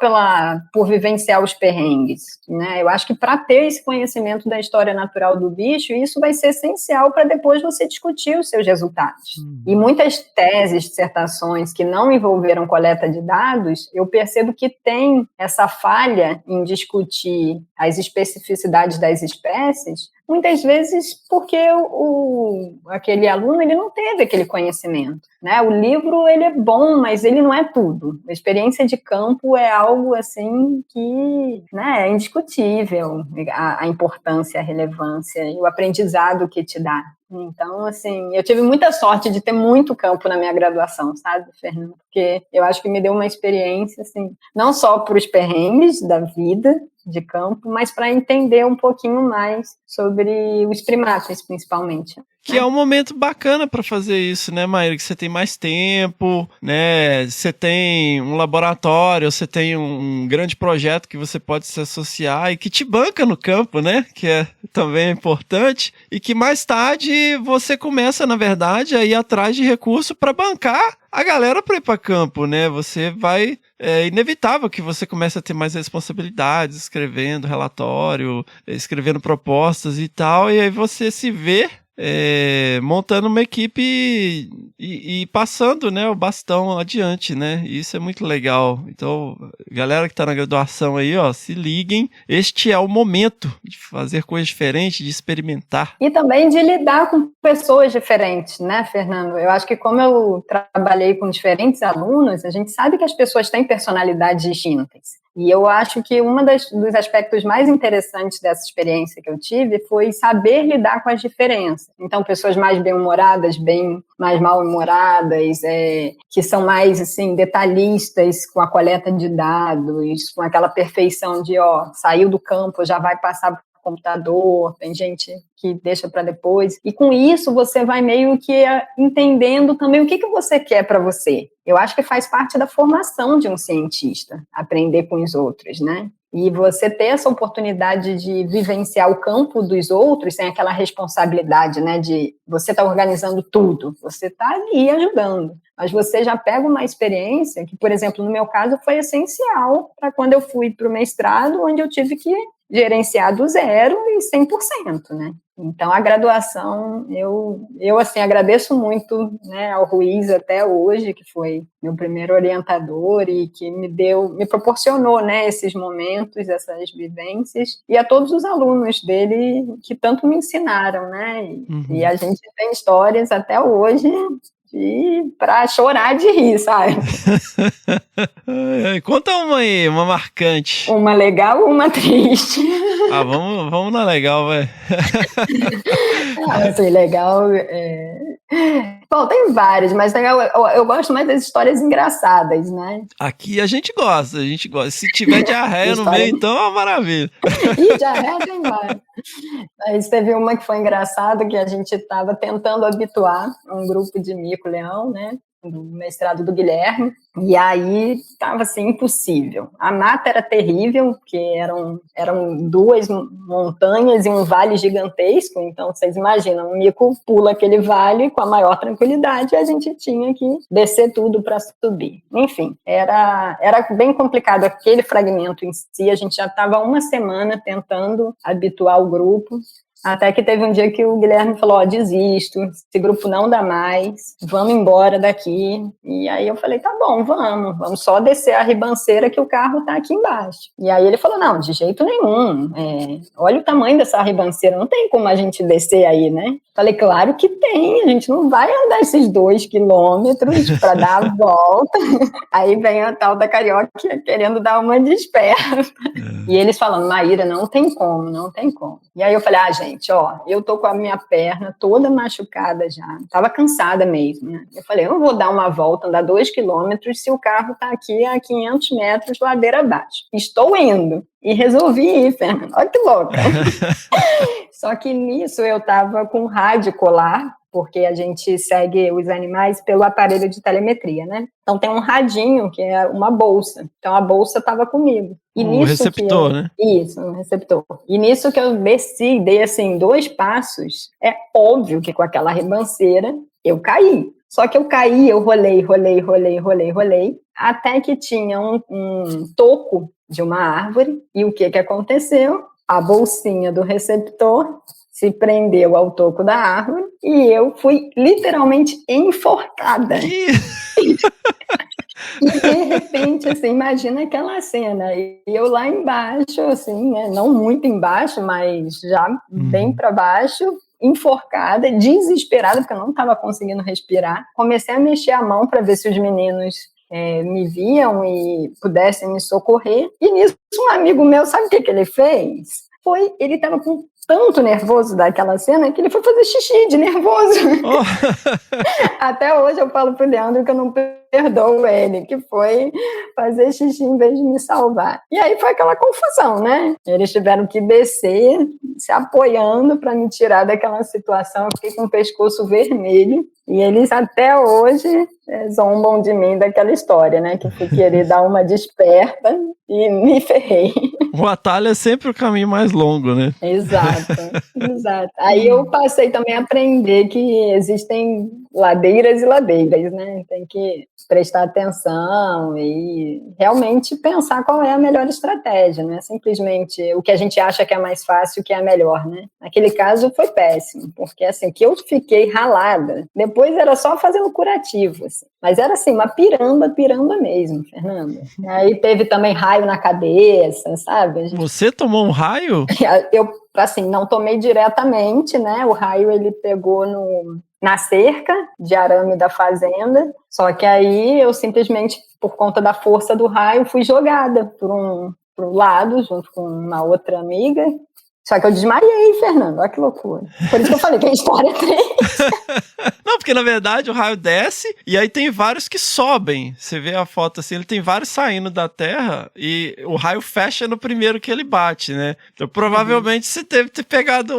por vivenciar os perrengues, né? Eu acho que para ter esse conhecimento da história natural do bicho, isso vai ser essencial para depois você discutir os seus resultados. E muitas teses, dissertações que não envolveram coleta de dados, eu percebo que tem essa falha em discutir as especificidades das espécies, muitas vezes porque aquele aluno ele não teve aquele conhecimento, né? O livro ele é bom, mas ele não é tudo. A experiência de campo é algo assim que, né, é indiscutível, a importância, a relevância e o aprendizado que te dá. Então, assim, eu tive muita sorte de ter muito campo na minha graduação, sabe, Fernando? Porque eu acho que me deu uma experiência, assim, não só para os perrengues da vida de campo, mas para entender um pouquinho mais sobre os primatas, principalmente. Que é um momento bacana para fazer isso, né, Maíra? Que você tem mais tempo, né? Você tem um laboratório, você tem um grande projeto que você pode se associar e que te banca no campo, né? Que é também importante. E que mais tarde você começa, na verdade, a ir atrás de recurso para bancar a galera para ir para campo, né? Você vai... É inevitável que você comece a ter mais responsabilidades, escrevendo relatório, escrevendo propostas e tal, e aí você se vê montando uma equipe e passando, né, o bastão adiante, né? Isso é muito legal. Então, galera que tá na graduação aí, ó, se liguem. Este é o momento de fazer coisas diferentes, de experimentar. E também de lidar com pessoas diferentes, né, Fernando? Eu acho que como eu trabalhei com diferentes alunos, a gente sabe que as pessoas têm personalidades distintas. E eu acho que dos aspectos mais interessantes dessa experiência que eu tive foi saber lidar com as diferenças. Então, pessoas mais bem-humoradas, mais mal-humoradas, que são mais, assim, detalhistas com a coleta de dados, com aquela perfeição de, saiu do campo, já vai passar para o computador, tem gente que deixa para depois. E com isso, você vai meio que entendendo também o que você quer para você. Eu acho que faz parte da formação de um cientista, aprender com os outros, né? E você ter essa oportunidade de vivenciar o campo dos outros sem aquela responsabilidade, né? De você estar organizando tudo, você está ali ajudando. Mas você já pega uma experiência que, por exemplo, no meu caso, foi essencial para quando eu fui para o mestrado, onde eu tive que gerenciar do 0 e 100%, né? Então, a graduação, eu assim, agradeço muito, né, ao Ruiz até hoje, que foi meu primeiro orientador e que me proporcionou, né, esses momentos, essas vivências, e a todos os alunos dele que tanto me ensinaram, né? E a gente tem histórias até hoje pra chorar de rir, sabe? Conta uma aí, uma marcante. Uma legal, uma triste. Vamos na legal, vai. Assim, legal. Bom, tem várias, mas eu gosto mais das histórias engraçadas, né? Aqui a gente gosta. Se tiver diarreia no meio, então é uma maravilha. E diarreia tem várias. Mas teve uma que foi engraçada, que a gente estava tentando habituar um grupo de mico-leão, né? Do mestrado do Guilherme, e aí estava assim, impossível. A mata era terrível, porque eram 2 montanhas e um vale gigantesco, então vocês imaginam, o mico pula aquele vale com a maior tranquilidade e a gente tinha que descer tudo para subir. Enfim, era bem complicado aquele fragmento em si, a gente já estava uma semana tentando habituar o grupo, Até que teve um dia que o Guilherme falou, ó, desisto, esse grupo não dá mais, vamos embora daqui. E aí eu falei, tá bom, vamos só descer a ribanceira que o carro tá aqui embaixo. E aí ele falou, não, de jeito nenhum, olha o tamanho dessa ribanceira, não tem como a gente descer aí, né? Falei, claro que tem, a gente não vai andar esses 2 quilômetros para dar a volta. Aí vem a tal da carioca querendo dar uma desperta. E eles falando, Maíra, não tem como. E aí eu falei, gente, ó, eu tô com a minha perna toda machucada já, tava cansada mesmo, né? Eu falei, eu não vou dar uma volta, andar 2 quilômetros se o carro tá aqui a 500 metros ladeira abaixo. Estou indo. E resolvi ir, Fernando. Olha que louca. Só que nisso eu tava com rádio colar, porque a gente segue os animais pelo aparelho de telemetria, né? Então tem um radinho, que é uma bolsa. Então a bolsa estava comigo. E um receptor, né? Isso, um receptor. E nisso que eu desci, dei assim 2 passos, é óbvio que com aquela ribanceira eu caí. Só que eu caí, eu rolei, até que tinha um toco de uma árvore, e o que aconteceu? A bolsinha do receptor se prendeu ao toco da árvore e eu fui literalmente enforcada. E de repente, assim, imagina aquela cena, e eu lá embaixo, assim, né, não muito embaixo, mas já bem para baixo, enforcada, desesperada, porque eu não estava conseguindo respirar. Comecei a mexer a mão para ver se os meninos me viam e pudessem me socorrer. E nisso, um amigo meu, sabe o que ele fez? Ele estava com tanto nervoso daquela cena que ele foi fazer xixi de nervoso. Até hoje eu falo pro Leandro que eu não perdoo ele, que foi fazer xixi em vez de me salvar. E aí foi aquela confusão, né? Eles tiveram que descer, se apoiando para me tirar daquela situação. Eu fiquei com o pescoço vermelho. E eles até hoje zombam de mim daquela história, né? Que fui querer dar uma desperta e me ferrei. O atalho é sempre o caminho mais longo, né? Exato. Aí eu passei também a aprender que existem ladeiras e ladeiras, né? Tem que prestar atenção e realmente pensar qual é a melhor estratégia, não é simplesmente o que a gente acha que é mais fácil, que é a melhor, né? Naquele caso foi péssimo, porque assim, que eu fiquei ralada, depois era só fazendo curativo, assim. Mas era assim, uma piramba mesmo, Fernanda. Aí teve também raio na cabeça, sabe? Você tomou um raio? Eu, assim, não tomei diretamente, né? O raio ele pegou na cerca de arame da fazenda, só que aí eu simplesmente, por conta da força do raio, fui jogada pro lado, junto com uma outra amiga. Só que eu desmaiei, Fernando, olha que loucura. Por isso que eu falei que a história é triste. Não, porque na verdade o raio desce e aí tem vários que sobem. Você vê a foto assim, ele tem vários saindo da terra e o raio fecha no primeiro que ele bate, né? Então provavelmente você deve ter pegado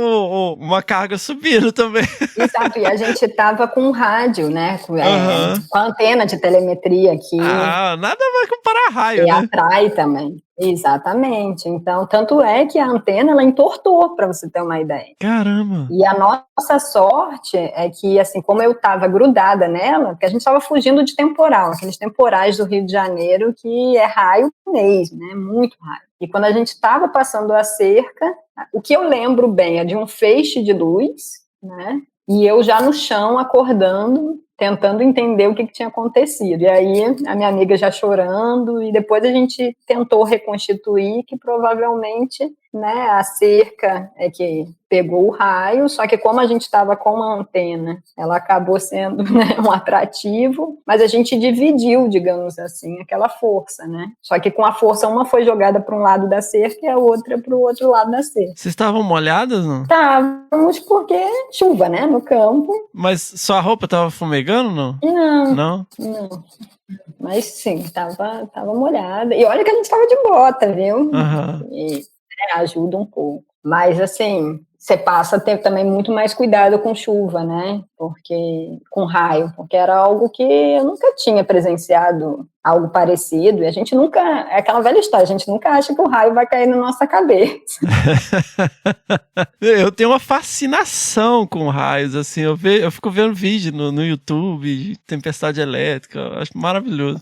uma carga subindo também. Exato, e a gente tava com um rádio, né? Com a antena de telemetria aqui. Ah, nada vai comparar raio, e né? atrai também. Exatamente. Então, tanto é que a antena, ela entortou, para você ter uma ideia. Caramba! E a nossa sorte é que, assim, como eu estava grudada nela, porque a gente estava fugindo de temporal, aqueles temporais do Rio de Janeiro que é raio mesmo, né? Muito raio. E quando a gente estava passando a cerca, o que eu lembro bem é de um feixe de luz, né? E eu já no chão, acordando, tentando entender o que tinha acontecido. E aí, a minha amiga já chorando, e depois a gente tentou reconstituir que provavelmente, né, a cerca é que pegou o raio, só que como a gente estava com uma antena, ela acabou sendo, né, um atrativo, mas a gente dividiu, digamos assim, aquela força, né? Só que com a força, uma foi jogada para um lado da cerca e a outra para o outro lado da cerca. Vocês estavam molhadas, não? Estávamos, porque chuva, né, no campo. Mas sua roupa estava fumegando, não? Não. Mas sim, tava molhada. E olha que a gente tava de bota, viu? Uhum. E ajuda um pouco. Mas assim, você passa a ter também muito mais cuidado com chuva, né? Com raio, porque era algo que eu nunca tinha presenciado, algo parecido, e a gente nunca, é aquela velha história, a gente nunca acha que o raio vai cair na nossa cabeça. Eu tenho uma fascinação com raios, assim, eu fico vendo vídeo no YouTube de tempestade elétrica, eu acho maravilhoso.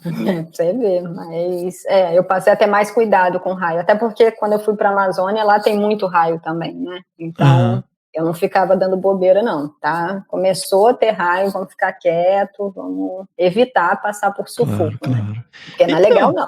Você vê, mas eu passei a ter mais cuidado com raio, até porque quando eu fui para a Amazônia, lá tem muito raio também, né? Então, Eu não ficava dando bobeira, não, tá? Começou a ter raiva, vamos ficar quieto, vamos evitar passar por sufoco, né? Porque não é legal, não.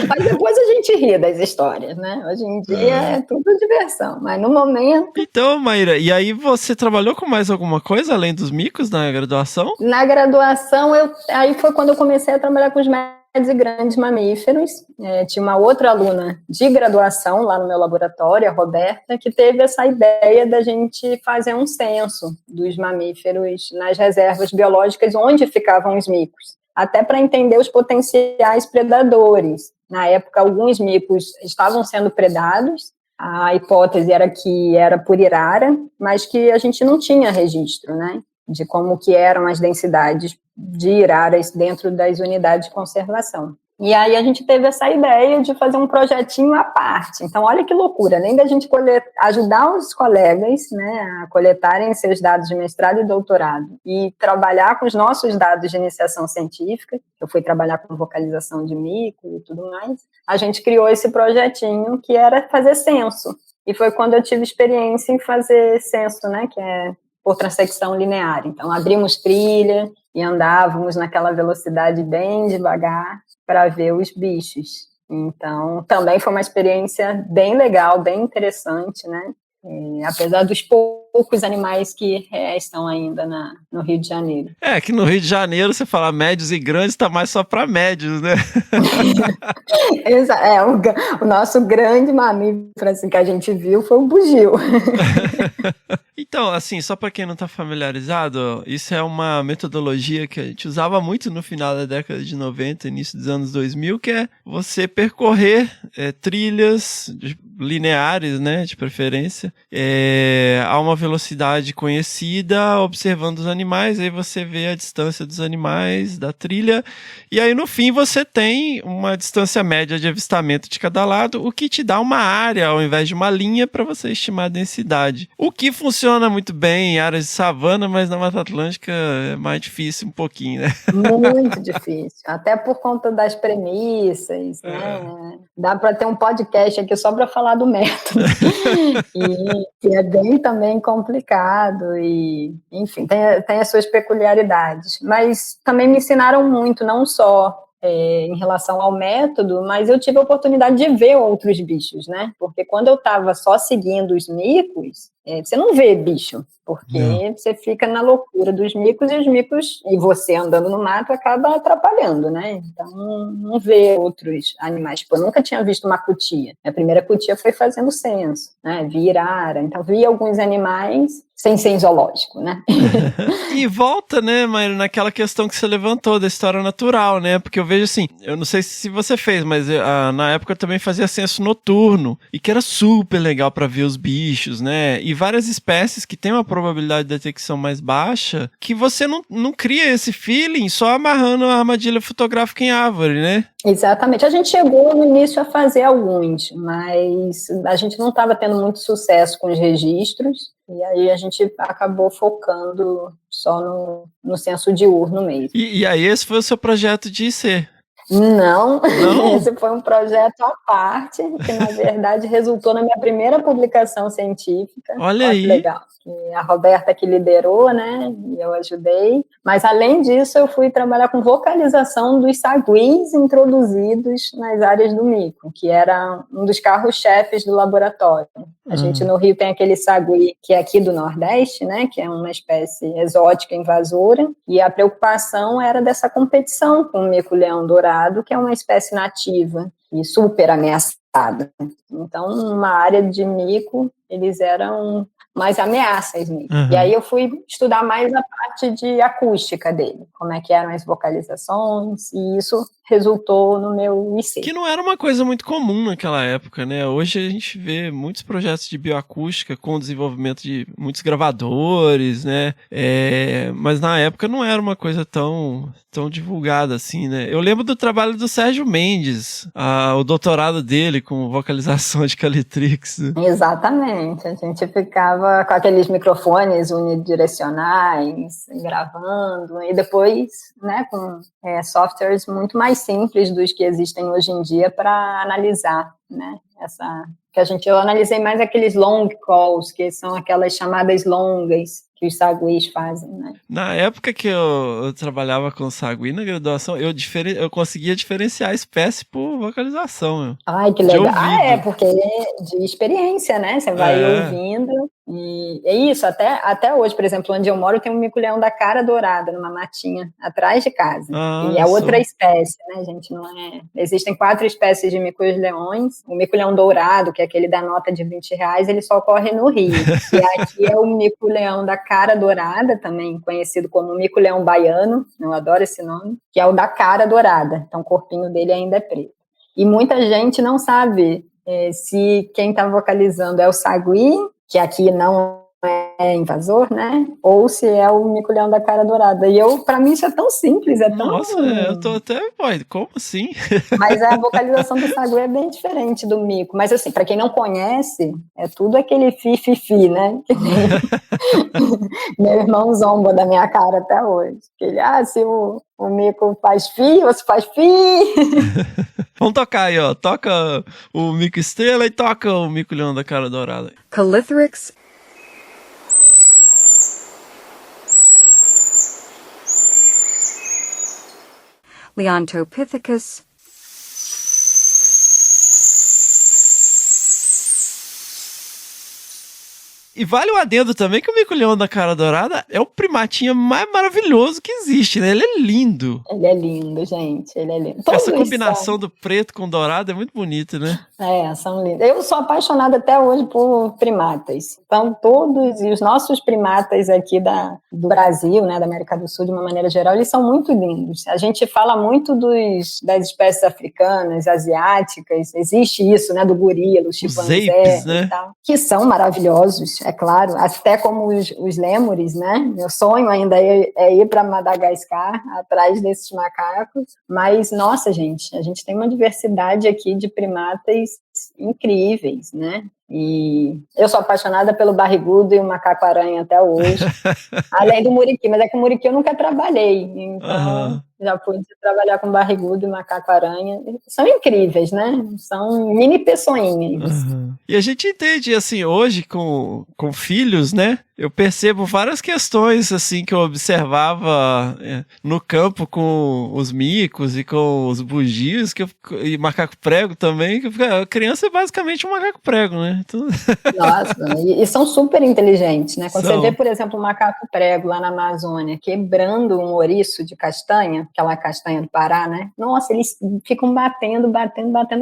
Mas depois a gente ri das histórias, né? Hoje em dia é tudo diversão, mas no momento... Então, Maíra, e aí você trabalhou com mais alguma coisa além dos micos na graduação? Na graduação, aí foi quando eu comecei a trabalhar com os médios e grandes mamíferos. Tinha uma outra aluna de graduação lá no meu laboratório, a Roberta, que teve essa ideia da gente fazer um censo dos mamíferos nas reservas biológicas onde ficavam os micos, até para entender os potenciais predadores. Na época, alguns micos estavam sendo predados, a hipótese era que era por Irara, mas que a gente não tinha registro, né, de como que eram as densidades de Iraras dentro das unidades de conservação. E aí a gente teve essa ideia de fazer um projetinho à parte. Então, olha que loucura, além da gente ajudar os colegas, né, a coletarem seus dados de mestrado e doutorado e trabalhar com os nossos dados de iniciação científica, eu fui trabalhar com vocalização de mico e tudo mais, a gente criou esse projetinho que era fazer censo. E foi quando eu tive experiência em fazer censo, né, que é por transecção linear. Então, abrimos trilha e andávamos naquela velocidade bem devagar para ver os bichos. Então, também foi uma experiência bem legal, bem interessante, né? Apesar dos poucos animais que restam ainda no Rio de Janeiro. Que no Rio de Janeiro, você fala médios e grandes, tá mais só para médios, né? O nosso grande mamífero assim, que a gente viu foi o bugio. Então, assim, só para quem não está familiarizado, isso é uma metodologia que a gente usava muito no final da década de 90, início dos anos 2000, que é você percorrer trilhas lineares, né, de preferência, a uma velocidade conhecida, observando os animais, aí você vê a distância dos animais da trilha, e aí no fim você tem uma distância média de avistamento de cada lado, o que te dá uma área ao invés de uma linha para você estimar a densidade. O que funciona muito bem em áreas de savana, mas na Mata Atlântica é mais difícil um pouquinho, né? Muito difícil, até por conta das premissas, né? Dá para ter um podcast aqui só para falar do método, e é bem também complicado, e enfim, tem as suas peculiaridades, mas também me ensinaram muito, não só em relação ao método, mas eu tive a oportunidade de ver outros bichos, né? Porque quando eu estava só seguindo os micos, você não vê bicho, porque você fica na loucura dos micos, e os micos, e você andando no mato, acaba atrapalhando, né? Então, não vê outros animais. Tipo, eu nunca tinha visto uma cutia. A primeira cutia foi fazendo censo, né? Vi arara. Então, vi alguns animais sem ser zoológico, né? E volta, né, Maíra, naquela questão que você levantou da história natural, né? Porque eu vejo assim, eu não sei se você fez, mas na época eu também fazia censo noturno, e que era super legal para ver os bichos, né? E várias espécies que têm uma probabilidade de detecção mais baixa, que você não cria esse feeling só amarrando a armadilha fotográfica em árvore, né? Exatamente. A gente chegou no início a fazer alguns, mas a gente não estava tendo muito sucesso com os registros, e aí a gente acabou focando só no censo diurno mesmo. E aí esse foi o seu projeto de IC? Não, esse foi um projeto à parte, que na verdade resultou na minha primeira publicação científica. Olha aí. Legal. E a Roberta que liderou, né, e eu ajudei. Mas além disso, eu fui trabalhar com vocalização dos saguis introduzidos nas áreas do mico, que era um dos carros-chefes do laboratório. A gente no Rio tem aquele sagui que é aqui do Nordeste, né, que é uma espécie exótica invasora, e a preocupação era dessa competição com o mico-leão dourado, que é uma espécie nativa e super ameaçada. Então, numa área de mico, eles eram mais ameaças mesmo. E aí eu fui estudar mais a parte de acústica dele, como é que eram as vocalizações, e isso resultou no meu IC. Que não era uma coisa muito comum naquela época, né? Hoje a gente vê muitos projetos de bioacústica com o desenvolvimento de muitos gravadores, né? Mas na época não era uma coisa tão divulgada assim, né? Eu lembro do trabalho do Sérgio Mendes, o doutorado dele dele com vocalização de Calitrix. Exatamente, a gente ficava com aqueles microfones unidirecionais, gravando, e depois, né, com softwares muito mais simples dos que existem hoje em dia para analisar, né, eu analisei mais aqueles long calls, que são aquelas chamadas longas que os saguis fazem, né? Na época que eu trabalhava com sagui na graduação, eu conseguia diferenciar espécie por vocalização. Meu. Ai, que legal. Porque é de experiência, né? Você vai ouvindo. E é isso, até hoje, por exemplo, onde eu moro, tem um mico-leão da cara dourada, numa matinha, atrás de casa. E é outra espécie, né, gente? Não é... Existem 4 espécies de micos-leões. O mico-leão dourado, que é aquele da nota de R$20, ele só ocorre no Rio. E aqui é o mico-leão da cara dourada, também conhecido como mico-leão baiano, eu adoro esse nome, que é o da cara dourada. Então, o corpinho dele ainda é preto. E muita gente não sabe se quem está vocalizando é o sagui, que aqui não é invasor, né? Ou se é o mico-leão da cara dourada. E pra mim isso é tão simples, é tão... Nossa, eu tô até... como assim? Mas a vocalização do sagui é bem diferente do mico. Mas assim, pra quem não conhece, é tudo aquele fi-fi-fi, né? Que nem meu irmão zomba da minha cara até hoje. Ele, se o mico faz fi, você faz fi. Vamos tocar aí, ó. Toca o mico estrela e toca o mico-leão da cara dourada. Calithrix. Leontopithecus. E vale o adendo também que o mico-leão da cara dourada é o primatinho mais maravilhoso que existe, né? Ele é lindo. Ele é lindo, gente. Ele é lindo. Essa combinação do preto com dourado é muito bonita, né? São lindos. Eu sou apaixonada até hoje por primatas. Então, todos os nossos primatas aqui do Brasil, né, da América do Sul, de uma maneira geral, eles são muito lindos. A gente fala muito das espécies africanas, asiáticas. Existe isso, né, do gorila, o chimpanzé, os apes, né? E tal, que são maravilhosos. É claro, até como os lêmures, né? Meu sonho ainda é ir para Madagascar, atrás desses macacos. Mas, nossa, gente, a gente tem uma diversidade aqui de primatas incríveis, né? E eu sou apaixonada pelo barrigudo e o macaco-aranha até hoje. Além do muriqui, mas é que o muriqui eu nunca trabalhei. Então, já pude trabalhar com barrigudo e macaco-aranha. São incríveis, né? São mini pessoinhas. E a gente entende, assim, hoje com filhos, né? Eu percebo várias questões, assim, que eu observava no campo com os micos e com os bugios, e macaco-prego também, que a criança é basicamente um macaco-prego, né? Então... Nossa, e são super inteligentes, né? Quando você vê, por exemplo, um macaco-prego lá na Amazônia quebrando um ouriço de castanha, aquela castanha do Pará, né? Nossa, eles ficam batendo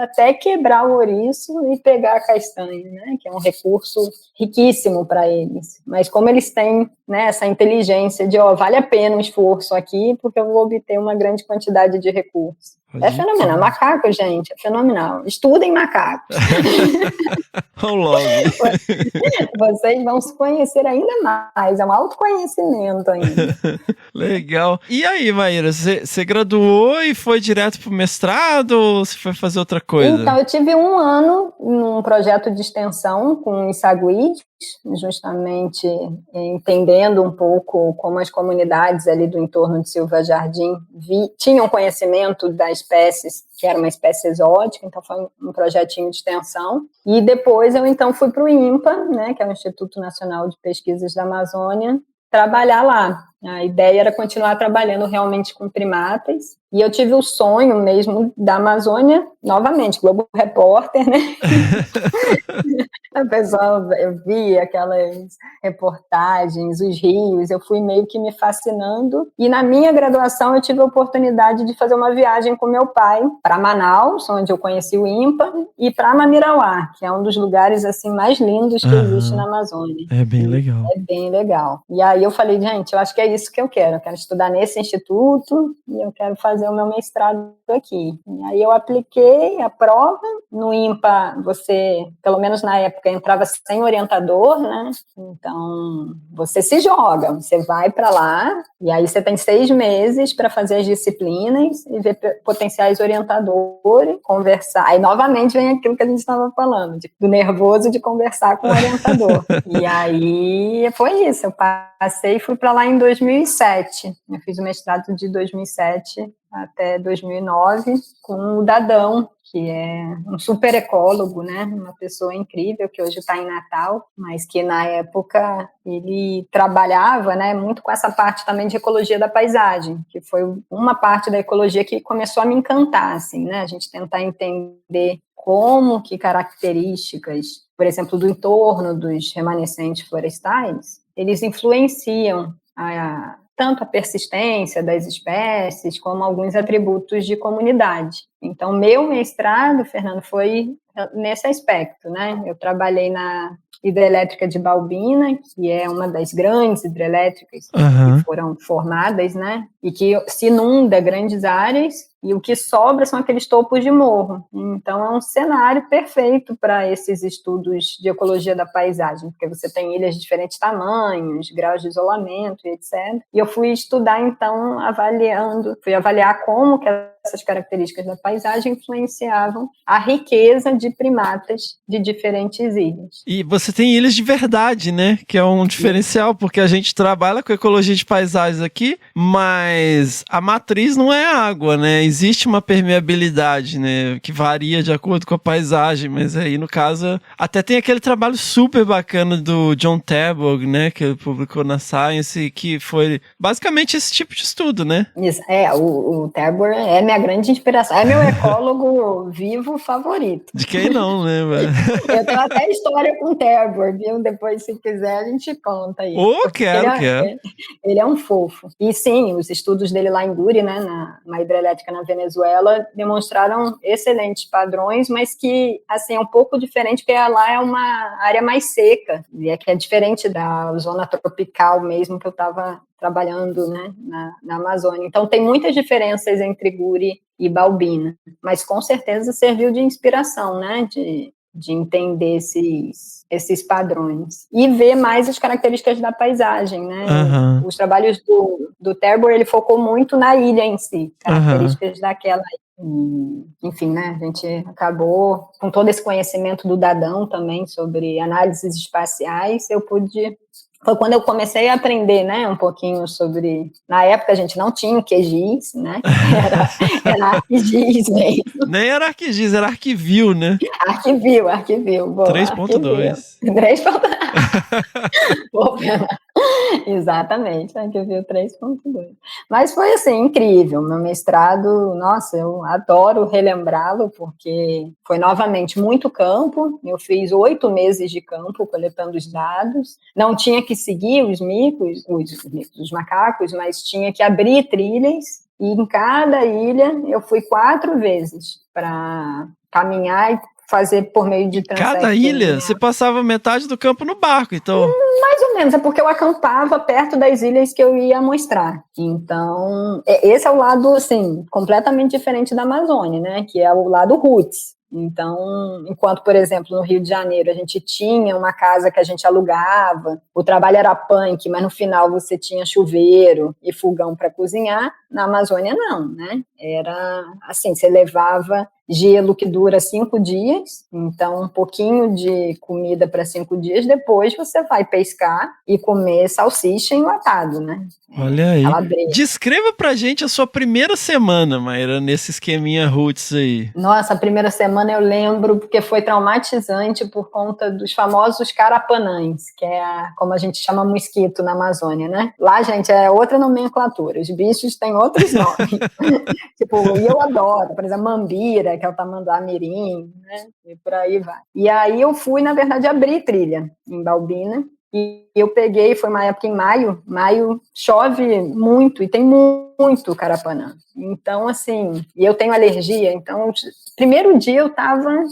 até quebrar o ouriço e pegar a castanha, né? Que é um recurso riquíssimo para eles. Mas como eles têm, né, essa inteligência de, vale a pena um esforço aqui, porque eu vou obter uma grande quantidade de recursos. É fenomenal. Macaco, gente, é fenomenal. Estudem macacos. Vamos logo. Vocês vão se conhecer ainda mais. É um autoconhecimento ainda. Legal. E aí, Maíra, você graduou e foi direto pro mestrado ou você foi fazer outra coisa? Então, eu tive 1 ano num projeto de extensão com os saguis, justamente entendendo um pouco como as comunidades ali do entorno de Silva Jardim tinham conhecimento da espécie, que era uma espécie exótica, então foi um projetinho de extensão. E depois eu então fui para o INPA, né, que é o Instituto Nacional de Pesquisas da Amazônia, trabalhar lá. A ideia era continuar trabalhando realmente com primatas, e eu tive o sonho mesmo da Amazônia, novamente, Globo Repórter, né? A pessoa, eu vi aquelas reportagens, os rios, eu fui meio que me fascinando, e na minha graduação eu tive a oportunidade de fazer uma viagem com meu pai para Manaus, onde eu conheci o INPA, e para Mamirauá, que é um dos lugares assim mais lindos que existe na Amazônia. É bem legal. É bem legal. E aí eu falei, gente, eu acho que é isso que eu quero estudar nesse instituto e eu quero fazer o meu mestrado aqui. E aí eu apliquei a prova, no INPA você, pelo menos na época, entrava sem orientador, né? Então, você se joga, você vai para lá, e aí você tem 6 meses para fazer as disciplinas e ver potenciais orientadores, conversar. Aí, novamente, vem aquilo que a gente estava falando, do nervoso de conversar com o orientador. E aí, foi isso. Eu passei e fui para lá em 2007. Eu fiz o mestrado de 2007 até 2009 com o Dadão, que é um super ecólogo, né? Uma pessoa incrível que hoje está em Natal, mas que na época ele trabalhava, né, muito com essa parte também de ecologia da paisagem, que foi uma parte da ecologia que começou a me encantar, assim, né? A gente tentar entender como que características, por exemplo, do entorno dos remanescentes florestais, eles influenciam tanto a persistência das espécies, como alguns atributos de comunidade. Então, meu mestrado, Fernando, foi nesse aspecto, né? Eu trabalhei na hidrelétrica de Balbina, que é uma das grandes hidrelétricas que foram formadas, né? E que se inunda grandes áreas, e o que sobra são aqueles topos de morro. Então, é um cenário perfeito para esses estudos de ecologia da paisagem, porque você tem ilhas de diferentes tamanhos, graus de isolamento, etc. E eu fui estudar, então, fui avaliar como que essas características da paisagem influenciavam a riqueza de primatas de diferentes ilhas. E você tem ilhas de verdade, né? Que é um diferencial, porque a gente trabalha com ecologia de paisagens aqui, mas a matriz não é água, né? Existe uma permeabilidade, né? Que varia de acordo com a paisagem, mas aí, no caso, até tem aquele trabalho super bacana do John Tabor, né? Que ele publicou na Science, que foi basicamente esse tipo de estudo, né? Isso, o Tabor é minha grande inspiração, é meu ecólogo vivo favorito. De quem não, né, velho? Eu tenho até história com o Tabor, viu? Depois, se quiser, a gente conta aí. Quero. Ele é um fofo. E sim, os estudos dele lá em Guri, né, na hidrelétrica na Venezuela, demonstraram excelentes padrões, mas que, assim, é um pouco diferente, porque lá é uma área mais seca, e é que é diferente da zona tropical mesmo que eu estava trabalhando, né, na Amazônia. Então, tem muitas diferenças entre Guri e Balbina, mas com certeza serviu de inspiração, né, de entender esses padrões. E ver mais as características da paisagem, né? Os trabalhos do Tabor, ele focou muito na ilha em si, características daquela ilha. Enfim, né? A gente acabou, com todo esse conhecimento do Dadão também, sobre análises espaciais, foi quando eu comecei a aprender, né, um pouquinho sobre... Na época, a gente não tinha o QGIS, né? Era ArcGIS mesmo. Nem era ArcGIS, era Arquivio, né? Arquivio. 3.2. 3.2. Exatamente, Arquivio 3.2. Mas foi, assim, incrível. Meu mestrado, nossa, eu adoro relembrá-lo, porque foi, novamente, muito campo. Eu fiz 8 meses de campo, coletando os dados. Não tinha que seguir os macacos, mas tinha que abrir trilhas, e em cada ilha eu fui 4 vezes para caminhar e fazer por meio de transecto. Cada ilha? Você passava metade do campo no barco, então? Mais ou menos, é porque eu acampava perto das ilhas que eu ia mostrar. Então, esse é o lado, assim, completamente diferente da Amazônia, né? Que é o lado roots. Então, enquanto, por exemplo, no Rio de Janeiro a gente tinha uma casa que a gente alugava, o trabalho era punk, mas no final você tinha chuveiro e fogão para cozinhar, na Amazônia não, né? Era assim, você levava gelo que dura 5 dias, então um pouquinho de comida para 5 dias, depois você vai pescar e comer salsicha enlatado, né? Olha aí. Descreva pra gente a sua primeira semana, Mayra, nesse esqueminha roots aí. Nossa, a primeira semana eu lembro porque foi traumatizante por conta dos famosos carapanães, que é como a gente chama mosquito na Amazônia, né? Lá, gente, é outra nomenclatura, os bichos têm outros nomes. Tipo, e eu adoro, por exemplo, mambira, que é o tamanduá mirim, né? E por aí vai. E aí eu fui, na verdade, abrir trilha em Balbina, e eu peguei, foi uma época em maio chove muito e tem muito carapanã. Então, assim, e eu tenho alergia, então, primeiro dia eu estava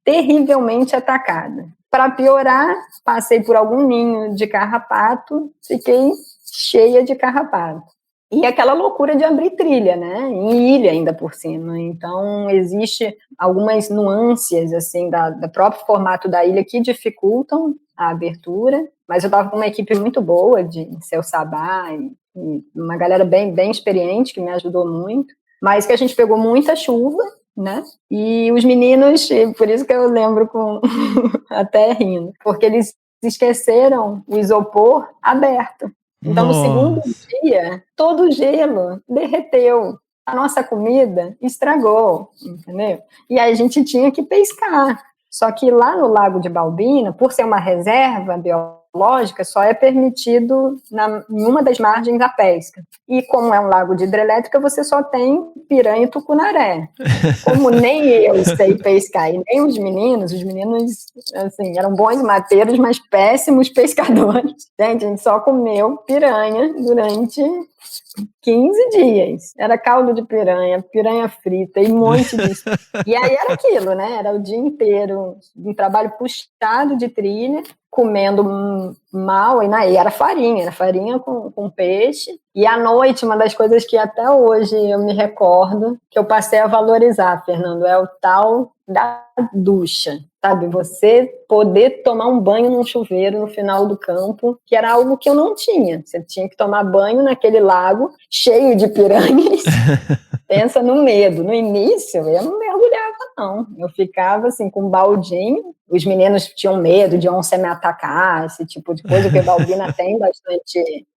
terrivelmente atacada. Para piorar, passei por algum ninho de carrapato, fiquei cheia de carrapato. E aquela loucura de abrir trilha, né? Em ilha ainda por cima. Então, existe algumas nuances, assim, do próprio formato da ilha que dificultam a abertura, mas eu estava com uma equipe muito boa de Seu Sabá e uma galera bem, bem experiente que me ajudou muito, mas que a gente pegou muita chuva, né? E os meninos, por isso que eu lembro com até rindo, porque eles esqueceram o isopor aberto. Então, no segundo dia, todo o gelo derreteu. A nossa comida estragou, entendeu? E aí a gente tinha que pescar. Só que lá no Lago de Balbina, por ser uma reserva biológica, só é permitido em uma das margens a pesca. E como é um lago de hidrelétrica, você só tem piranha e tucunaré. Como nem eu sei pescar e nem os meninos assim, eram bons mateiros, mas péssimos pescadores. Gente, a gente só comeu piranha durante 15 dias. Era caldo de piranha frita e um monte disso. E aí era aquilo, né? Era o dia inteiro, um trabalho puxado de trilha, comendo mal, e era farinha com peixe. E à noite, uma das coisas que até hoje eu me recordo, que eu passei a valorizar, Fernando, é o tal da ducha, sabe? Você poder tomar um banho num chuveiro no final do campo, que era algo que eu não tinha. Você tinha que tomar banho naquele lago cheio de piranhas. Pensa no medo. No início, eu não mergulhava, não. Eu ficava, assim, com um baldinho. Os meninos tinham medo de onça me atacar, esse tipo de coisa, porque Balbina tem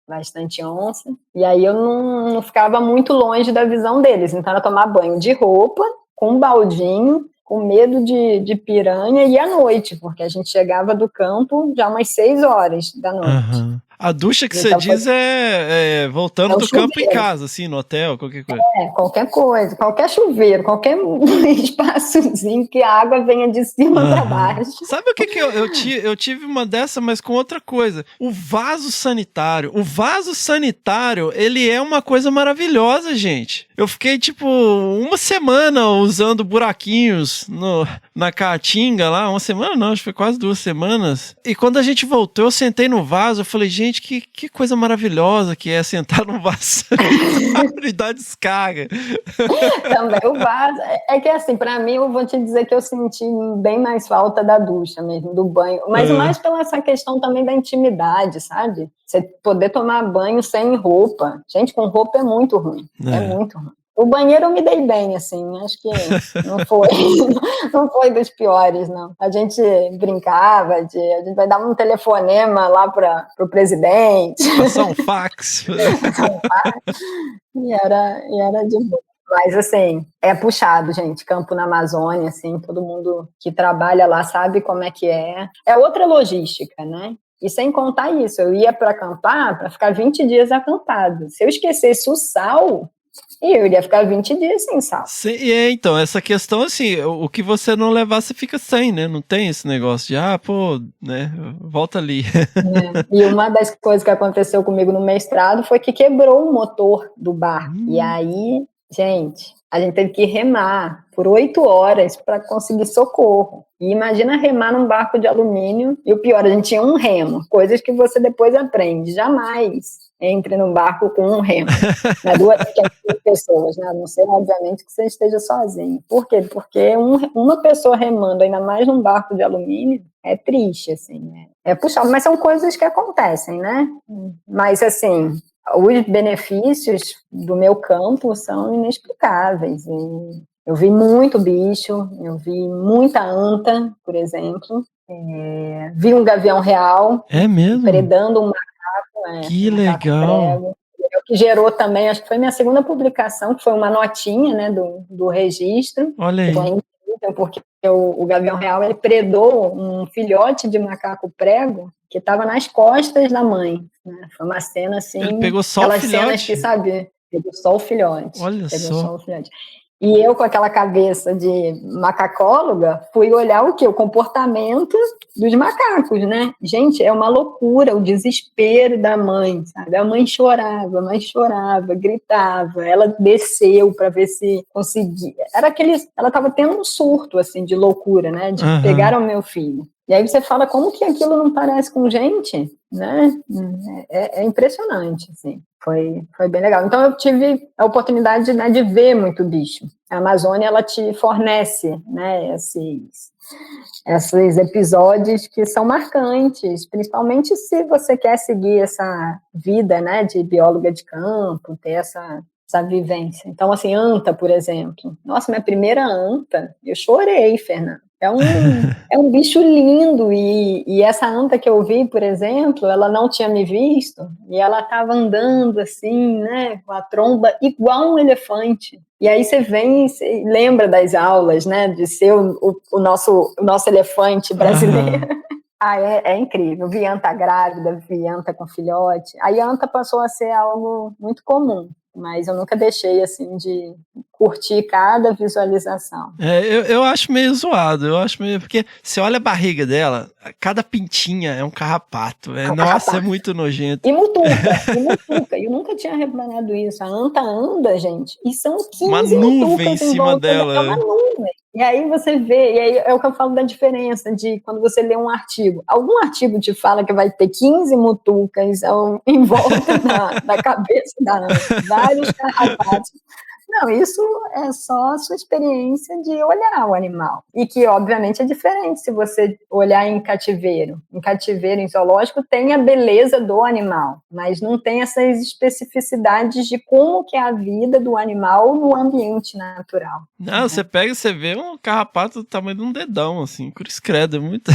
bastante onça. E aí eu não ficava muito longe da visão deles. Então, era tomar banho de roupa, com um baldinho, com medo de piranha, e à noite, porque a gente chegava do campo já umas 6 horas da noite. Uhum. A ducha que você diz é voltando do campo em casa, assim, no hotel, qualquer coisa. Qualquer coisa, qualquer chuveiro, qualquer espaçozinho que a água venha de cima para baixo. Sabe o que eu tive uma dessa, mas com outra coisa? O vaso sanitário. O vaso sanitário, ele é uma coisa maravilhosa, gente. Eu fiquei, tipo, uma semana usando buraquinhos na caatinga lá. Uma semana não, acho que foi quase 2 semanas. E quando a gente voltou, eu sentei no vaso, eu falei, gente, que coisa maravilhosa que é sentar no vaso e dar descarga. Também o vaso. É que assim, pra mim, eu vou te dizer que eu senti bem mais falta da ducha mesmo, do banho. Mas mais pela essa questão também da intimidade, sabe? Você poder tomar banho sem roupa. Gente, com roupa é muito ruim. É muito ruim. O banheiro eu me dei bem, assim, acho que não foi dos piores, não. A gente brincava a gente vai dar um telefonema lá para o presidente. Passar um fax. E era de boa. Mas, assim, é puxado, gente, campo na Amazônia, assim, todo mundo que trabalha lá sabe como é que é. É outra logística, né? E sem contar isso, eu ia para acampar, para ficar 20 dias acampado. Se eu esquecesse o sal... E eu iria ficar 20 dias sem sal. Então, essa questão, assim, o que você não levar, você fica sem, né? Não tem esse negócio de, né, volta ali. E uma das coisas que aconteceu comigo no mestrado foi que quebrou o motor do barco. E aí, gente, a gente teve que remar por 8 horas para conseguir socorro. E imagina remar num barco de alumínio. E o pior, a gente tinha um remo. Coisas que você depois aprende. Jamais entre no barco com um remo. Duas pessoas, né? A não ser, obviamente, que você esteja sozinho. Por quê? Porque uma pessoa remando, ainda mais num barco de alumínio, é triste, assim, né? É puxado, mas são coisas que acontecem, né? Mas, assim, os benefícios do meu campo são inexplicáveis. E eu vi muito bicho, eu vi muita anta, por exemplo. Vi um gavião real. É mesmo? Predando um macaco. Que legal. O que gerou também, acho que foi minha segunda publicação, que foi uma notinha, né, do registro. Olha aí. Porque o gavião real, ele predou um filhote de macaco prego que estava nas costas da mãe. Né? Foi uma cena assim... Ele pegou só o filhote? Cenas que, sabe, pegou só o filhote. Olha só. O filhote. E eu, com aquela cabeça de macacóloga, fui olhar o quê? O comportamento dos macacos, né? Gente, é uma loucura o desespero da mãe, sabe? A mãe chorava, gritava. Ela desceu para ver se conseguia. Ela estava tendo um surto, assim, de loucura, né? De pegar o meu filho. E aí você fala, como que aquilo não parece com gente? Né? É impressionante, assim. Foi bem legal. Então eu tive a oportunidade, né, de ver muito bicho. A Amazônia, ela te fornece, né, esses episódios que são marcantes, principalmente se você quer seguir essa vida, né, de bióloga de campo, ter essa vivência. Então, assim, anta, por exemplo. Nossa, minha primeira anta, eu chorei, Fernanda. É um bicho lindo, e essa anta que eu vi, por exemplo, ela não tinha me visto, e ela estava andando assim, né, com a tromba igual um elefante. E aí você vem e lembra das aulas, né, de ser o nosso elefante brasileiro. É incrível. Vi anta grávida, vi anta com filhote. Aí a anta passou a ser algo muito comum, mas eu nunca deixei, assim, de curtir cada visualização. Eu acho meio zoado, porque você olha a barriga dela, cada pintinha é um carrapato. Nossa, é muito nojento. E mutuca. Eu nunca tinha reparado isso. A anta anda, gente, e são 15 uma nuvem em cima dela. É uma nuvem. E aí você vê, e aí é o que eu falo da diferença de quando você lê um artigo. Algum artigo te fala que vai ter 15 mutucas em volta da cabeça da anta, vários carrapatos. Não, isso é só a sua experiência de olhar o animal. E que, obviamente, é diferente se você olhar em cativeiro. Em cativeiro, em zoológico, tem a beleza do animal, mas não tem essas especificidades de como que é a vida do animal no ambiente natural. Não, você pega e você vê um carrapato do tamanho de um dedão, assim, cruz credo, é muito...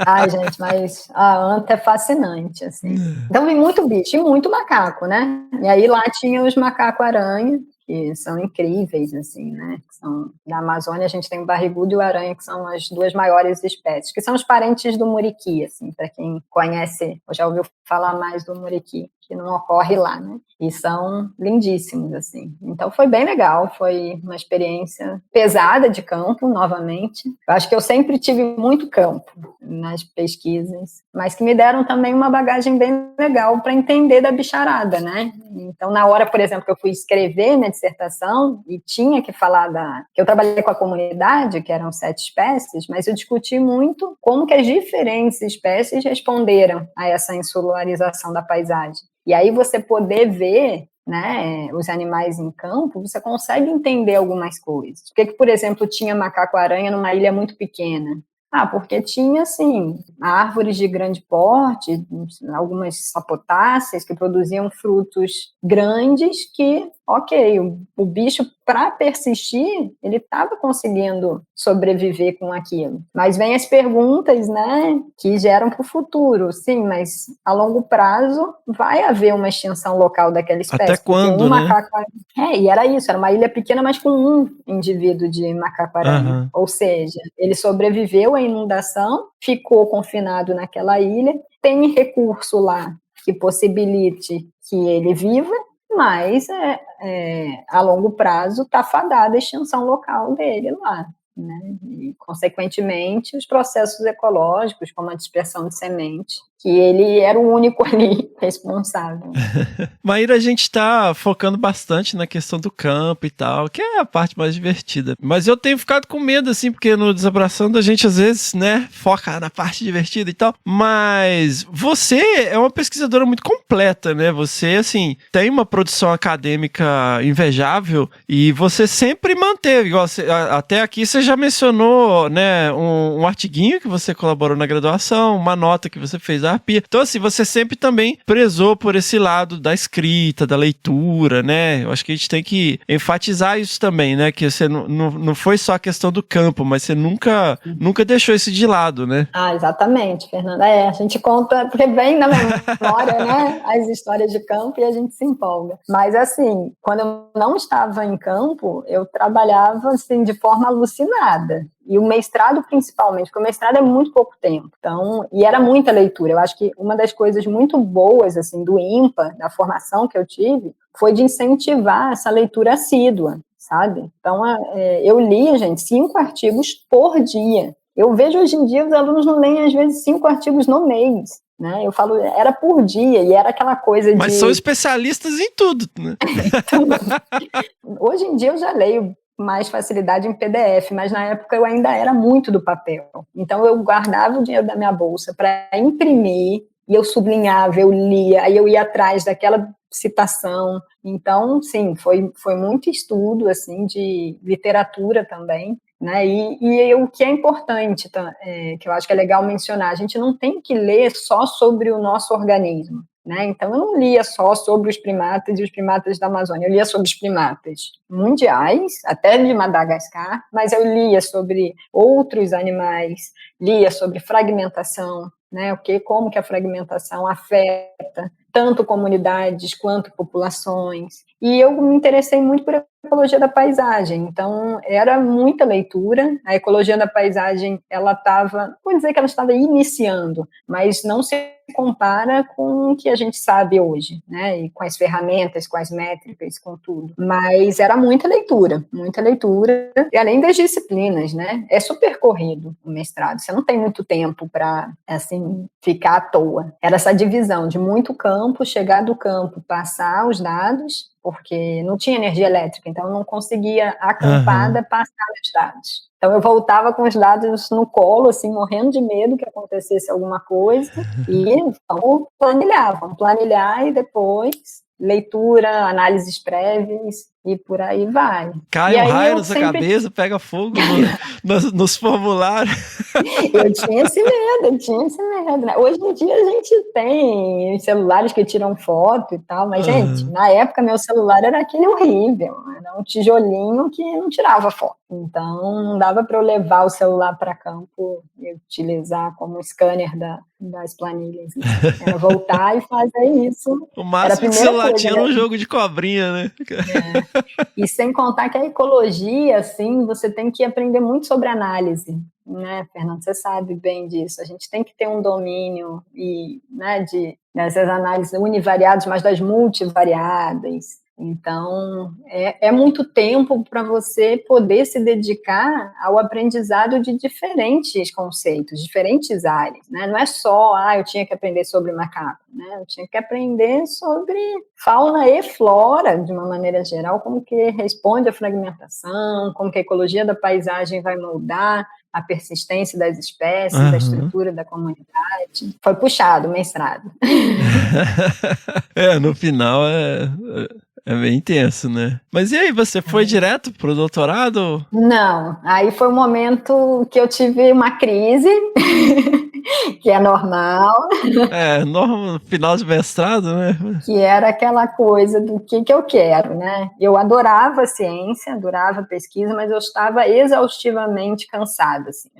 Ai, gente, mas a anta é fascinante, assim. Então, vi muito bicho e muito macaco, né? E aí lá tinha os macaco-aranha, que são incríveis, assim, né? Que são, na Amazônia a gente tem o barrigudo e o aranha, que são as duas maiores espécies, que são os parentes do muriqui, assim, para quem conhece, ou já ouviu falar mais do muriqui, que não ocorre lá, né? E são lindíssimos, assim. Então foi bem legal, foi uma experiência pesada de campo, novamente. Eu acho que eu sempre tive muito campo nas pesquisas, mas que me deram também uma bagagem bem legal para entender da bicharada, né? Então, na hora, por exemplo, que eu fui escrever minha dissertação e tinha que falar que eu trabalhei com a comunidade, que eram 7 espécies, mas eu discuti muito como que as diferentes espécies responderam a essa insularização da paisagem. E aí você poder ver, né, os animais em campo, você consegue entender algumas coisas. Por que, por exemplo, tinha macaco-aranha numa ilha muito pequena? Porque tinha, assim, árvores de grande porte, algumas sapotáceas que produziam frutos grandes que, ok, o bicho, para persistir, ele estava conseguindo sobreviver com aquilo. Mas vem as perguntas, né, que geram para o futuro. Sim, mas a longo prazo vai haver uma extinção local daquela espécie. Até quando, né? E era isso, era uma ilha pequena, mas com um indivíduo de macaco-aranha. Uhum. Ou seja, ele sobreviveu à inundação, ficou confinado naquela ilha, tem recurso lá que possibilite que ele viva, mas a longo prazo está fadada a extinção local dele lá, né? E, consequentemente, os processos ecológicos, como a dispersão de semente, que ele era o único ali responsável. Maíra, a gente tá focando bastante na questão do campo e tal, que é a parte mais divertida. Mas eu tenho ficado com medo, assim, porque no Desabraçando a gente, às vezes, né, foca na parte divertida e tal. Mas você é uma pesquisadora muito completa, né? Você, assim, tem uma produção acadêmica invejável e você sempre manteve, igual até aqui você já mencionou, né, um artiguinho que você colaborou na graduação, uma nota que você fez da Arpia. Então, assim, você sempre também prezou por esse lado da escrita, da leitura, né? Eu acho que a gente tem que enfatizar isso também, né? Que você não foi só a questão do campo, mas você nunca deixou isso de lado, né? Exatamente, Fernanda. A gente conta, porque vem na memória, né? As histórias de campo e a gente se empolga. Mas, assim, quando eu não estava em campo, eu trabalhava, assim, de forma alucinada. E o mestrado, principalmente, porque o mestrado é muito pouco tempo. Então, e era muita leitura. Eu acho que uma das coisas muito boas, assim, do IMPA, da formação que eu tive, foi de incentivar essa leitura assídua, sabe? Então, eu lia, gente, 5 artigos por dia. Eu vejo hoje em dia os alunos não leem, às vezes, 5 artigos no mês, né? Eu falo, era por dia, e era aquela coisa de... Mas são especialistas em tudo, né? Hoje em dia eu já leio mais facilidade em PDF, mas na época eu ainda era muito do papel. Então eu guardava o dinheiro da minha bolsa para imprimir, e eu sublinhava, eu lia, aí eu ia atrás daquela citação. Então, sim, foi muito estudo, assim, de literatura também, né? E o que é importante, que eu acho que é legal mencionar, a gente não tem que ler só sobre o nosso organismo, né? Então, eu não lia só sobre os primatas e os primatas da Amazônia, eu lia sobre os primatas mundiais, até de Madagascar, mas eu lia sobre outros animais, lia sobre fragmentação, né? Como que a fragmentação afeta tanto comunidades quanto populações. E eu me interessei muito por ecologia da paisagem, então era muita leitura. A ecologia da paisagem, ela estava, vou dizer que ela estava iniciando, mas não se compara com o que a gente sabe hoje, né? E com as ferramentas, com as métricas, com tudo. Mas era muita leitura, e além das disciplinas, né? É super corrido o mestrado, você não tem muito tempo para, assim, ficar à toa. Era essa divisão de muito campo, chegar do campo, passar os dados, porque não tinha energia elétrica, então eu não conseguia, acampada, passar os dados. Então eu voltava com os dados no colo, assim, morrendo de medo que acontecesse alguma coisa, e vamos planilhar e depois leitura, análises prévias, e por aí vai. Cai um raio na sua cabeça, pega fogo nos formulários. Eu tinha esse medo, né? Hoje em dia a gente tem celulares que tiram foto e tal, mas, gente, na época meu celular era aquele horrível, era um tijolinho que não tirava foto. Então, não dava para eu levar o celular para campo e utilizar como scanner das planilhas. Era voltar e fazer isso. O máximo que o celular tinha no jogo de cobrinha, né? E sem contar que a ecologia, assim, você tem que aprender muito sobre análise, né, Fernando? Você sabe bem disso. A gente tem que ter um domínio né, dessas análises univariadas, mas das multivariadas. Então, é muito tempo para você poder se dedicar ao aprendizado de diferentes conceitos, diferentes áreas, né? Não é só, eu tinha que aprender sobre macaco, né? Eu tinha que aprender sobre fauna e flora, de uma maneira geral, como que responde à fragmentação, como que a ecologia da paisagem vai moldar a persistência das espécies, a estrutura da comunidade. Foi puxado o mestrado. No final é bem intenso, né? Mas e aí, você foi direto pro doutorado? Não, aí foi um momento que eu tive uma crise, que é normal. No final de mestrado, né? Que era aquela coisa do que eu quero, né? Eu adorava ciência, adorava pesquisa, mas eu estava exaustivamente cansada, assim.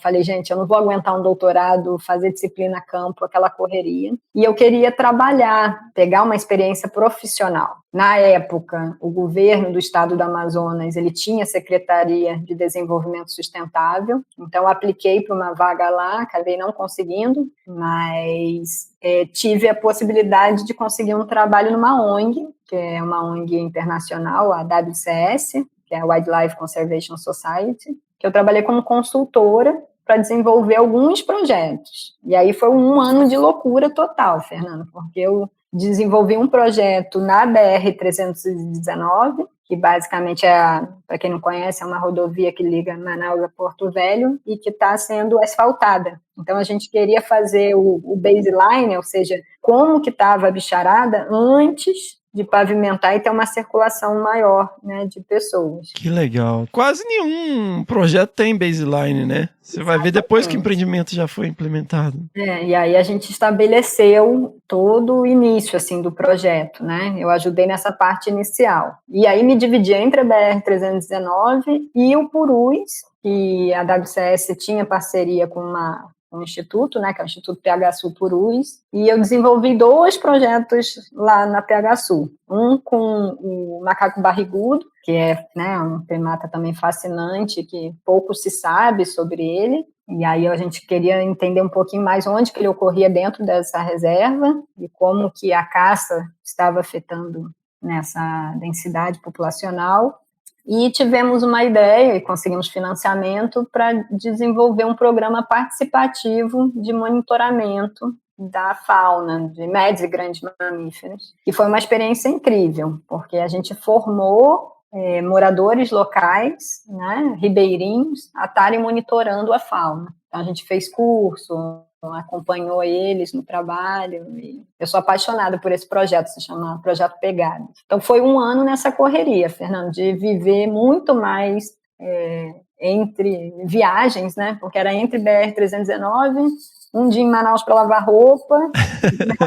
Falei, gente, eu não vou aguentar um doutorado, fazer disciplina a campo, aquela correria. E eu queria trabalhar, pegar uma experiência profissional. Na época, o governo do estado do Amazonas, ele tinha Secretaria de Desenvolvimento Sustentável, então eu apliquei para uma vaga lá, acabei não conseguindo, mas tive a possibilidade de conseguir um trabalho numa ONG, que é uma ONG internacional, a WCS, que é a Wildlife Conservation Society, que eu trabalhei como consultora para desenvolver alguns projetos. E aí foi um ano de loucura total, Fernando, porque eu desenvolvi um projeto na BR-319, que basicamente para quem não conhece, é uma rodovia que liga Manaus a Porto Velho e que está sendo asfaltada. Então, a gente queria fazer o baseline, ou seja, como que estava a bicharada antes de pavimentar e ter uma circulação maior, né, de pessoas. Que legal. Quase nenhum projeto tem baseline, né? Você vai ver depois que o empreendimento já foi implementado. E aí a gente estabeleceu todo o início, assim, do projeto, né? Eu ajudei nessa parte inicial. E aí me dividi entre a BR-319 e o Purus, que a WCS tinha parceria com um instituto, né, que é o Instituto PHSU Purus, e eu desenvolvi 2 projetos lá na PHSU. Um com o macaco barrigudo, que é, né, um primata também fascinante, que pouco se sabe sobre ele, e aí a gente queria entender um pouquinho mais onde que ele ocorria dentro dessa reserva e como que a caça estava afetando nessa densidade populacional. E tivemos uma ideia e conseguimos financiamento para desenvolver um programa participativo de monitoramento da fauna, de médios e grandes mamíferos. E foi uma experiência incrível, porque a gente formou moradores locais, né, ribeirinhos, a estarem monitorando a fauna. Então, a gente fez curso, acompanhou eles no trabalho. E eu sou apaixonada por esse projeto, se chama Projeto Pegadas. Então foi um ano nessa correria, Fernando, de viver muito mais entre viagens, né? Porque era entre BR-319, um dia em Manaus para lavar roupa,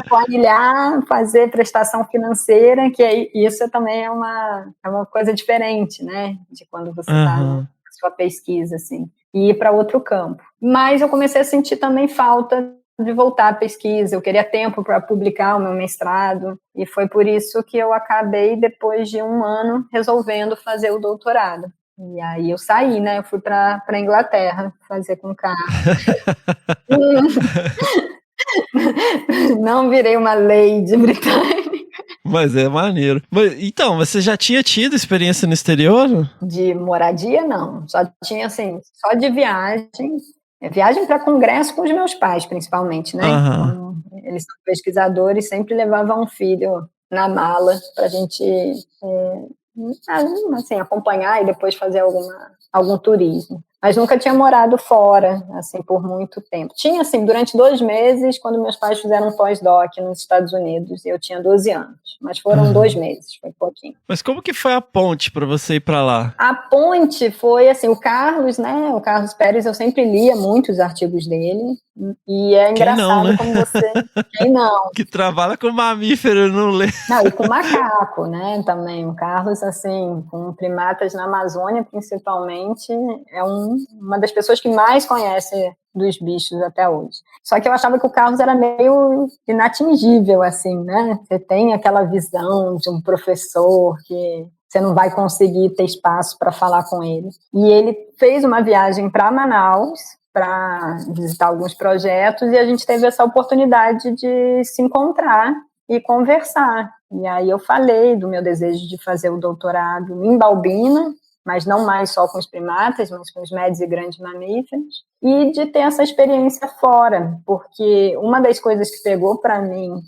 planilhar, fazer prestação financeira, que isso também é uma coisa diferente, né? De quando você está na sua pesquisa, assim, e ir para outro campo. Mas eu comecei a sentir também falta de voltar à pesquisa, eu queria tempo para publicar o meu mestrado, e foi por isso que eu acabei, depois de um ano, resolvendo fazer o doutorado. E aí eu saí, né? Eu fui para a Inglaterra fazer com carro. Não virei uma lady britânica. Mas é maneiro. Então, você já tinha tido experiência no exterior? De moradia, não. Só tinha, assim, só de viagem. Viagem para congresso com os meus pais, principalmente, né? Então, eles são pesquisadores, sempre levavam um filho na mala para a gente... assim, acompanhar e depois fazer algum turismo. Mas nunca tinha morado fora, assim, por muito tempo. Tinha, assim, durante 2 meses, quando meus pais fizeram um pós-doc nos Estados Unidos, eu tinha 12 anos. Mas foram 2 meses, foi pouquinho. Mas como que foi a ponte para você ir para lá? A ponte foi, assim, o Carlos, né? O Carlos Pérez, eu sempre lia muitos artigos dele. E é engraçado não, né? como você... Quem não? Que trabalha com mamífero, não lê. Não, e com macaco, né? Também. O Carlos, assim, com primatas na Amazônia, principalmente, é uma das pessoas que mais conhece dos bichos até hoje. Só que eu achava que o Carlos era meio inatingível, assim, né? Você tem aquela visão de um professor que você não vai conseguir ter espaço para falar com ele. E ele fez uma viagem para Manaus para visitar alguns projetos e a gente teve essa oportunidade de se encontrar e conversar. E aí eu falei do meu desejo de fazer o doutorado em Balbina, mas não mais só com os primatas, mas com os médios e grandes mamíferos, e de ter essa experiência fora, porque uma das coisas que pegou para mim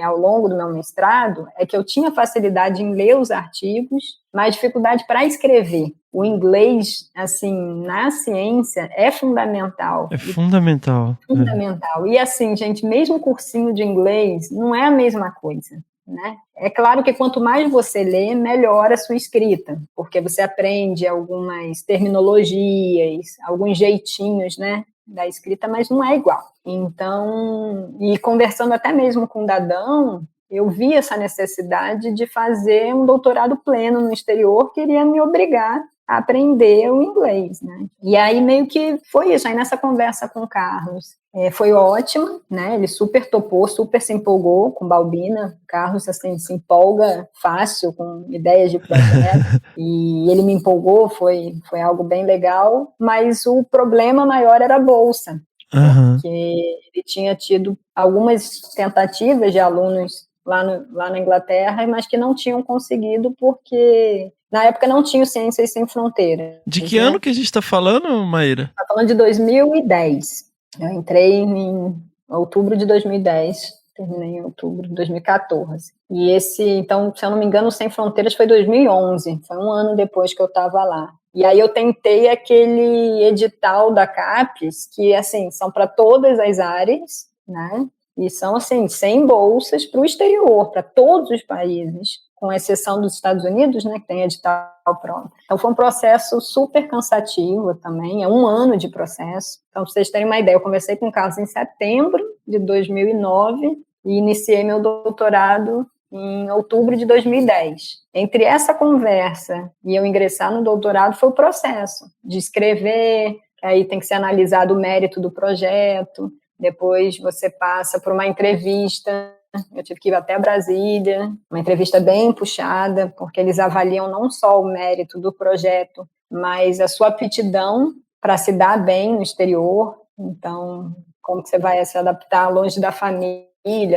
ao longo do meu mestrado é que eu tinha facilidade em ler os artigos, mas dificuldade para escrever. O inglês, assim, na ciência, é fundamental. É fundamental. Fundamental. E assim, gente, mesmo cursinho de inglês não é a mesma coisa, né? É claro que quanto mais você lê, melhor a sua escrita, porque você aprende algumas terminologias, alguns jeitinhos, né, da escrita, mas não é igual. Então, e conversando até mesmo com o Dadão, eu vi essa necessidade de fazer um doutorado pleno no exterior, que iria me obrigar a aprender o inglês, né? E aí meio que foi isso. Aí nessa conversa com o Carlos, foi ótima, né? Ele super topou, super se empolgou com Balbina. O Carlos, assim, se empolga fácil com ideias de projeto. E ele me empolgou, foi algo bem legal. Mas o problema maior era a bolsa. Porque ele tinha tido algumas tentativas de alunos lá na Inglaterra, mas que não tinham conseguido porque na época não tinha o Ciências Sem Fronteiras. De que ano que a gente está falando, Maíra? Está falando de 2010. Eu entrei em outubro de 2010, terminei em outubro de 2014. E então, se eu não me engano, o Sem Fronteiras foi 2011, foi um ano depois que eu estava lá. E aí eu tentei aquele edital da CAPES, que, assim, são para todas as áreas, né? E são, assim, 100 bolsas para o exterior, para todos os países, com exceção dos Estados Unidos, né, que tem edital pronto. Então, foi um processo super cansativo também, é um ano de processo. Então, para vocês terem uma ideia, eu comecei com o Carlos em setembro de 2009 e iniciei meu doutorado em outubro de 2010. Entre essa conversa e eu ingressar no doutorado foi o processo de escrever, aí tem que ser analisado o mérito do projeto, depois você passa por uma entrevista, eu tive que ir até Brasília, uma entrevista bem puxada, porque eles avaliam não só o mérito do projeto, mas a sua aptidão para se dar bem no exterior. Então, como que você vai se adaptar longe da família,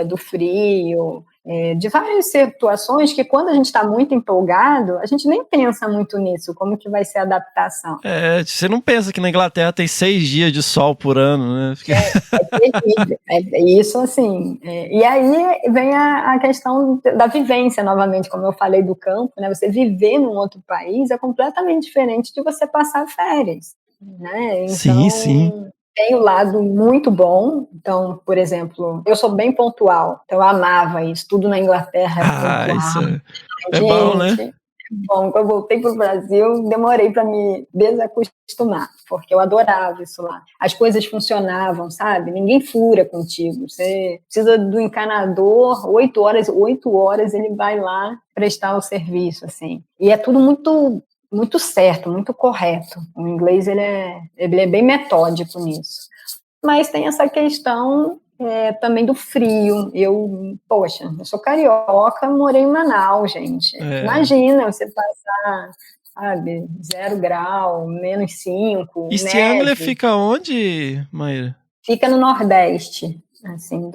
do frio, de várias situações que quando a gente está muito empolgado, a gente nem pensa muito nisso, como que vai ser a adaptação. Você não pensa que na Inglaterra tem 6 dias de sol por ano, né? Terrível. Isso, assim. E aí vem a questão da vivência, novamente, como eu falei do campo, né? Você viver num outro país é completamente diferente de você passar férias, né? Então, sim. tem o lado muito bom. Então, por exemplo, eu sou bem pontual. Então, eu amava isso. Tudo na Inglaterra é pontual. Isso é bom, né? Bom, quando eu voltei para o Brasil, demorei para me desacostumar, porque eu adorava isso lá. As coisas funcionavam, sabe? Ninguém fura contigo. Você precisa do encanador, 8 horas ele vai lá prestar o serviço, assim. E é tudo muito certo, muito correto. O inglês ele é bem metódico nisso. Mas tem essa questão também do frio. Eu sou carioca, morei em Manaus, gente. Imagina você passar, sabe, 0 grau, -5, East Anglia fica onde, Maíra? Fica no Nordeste, assim,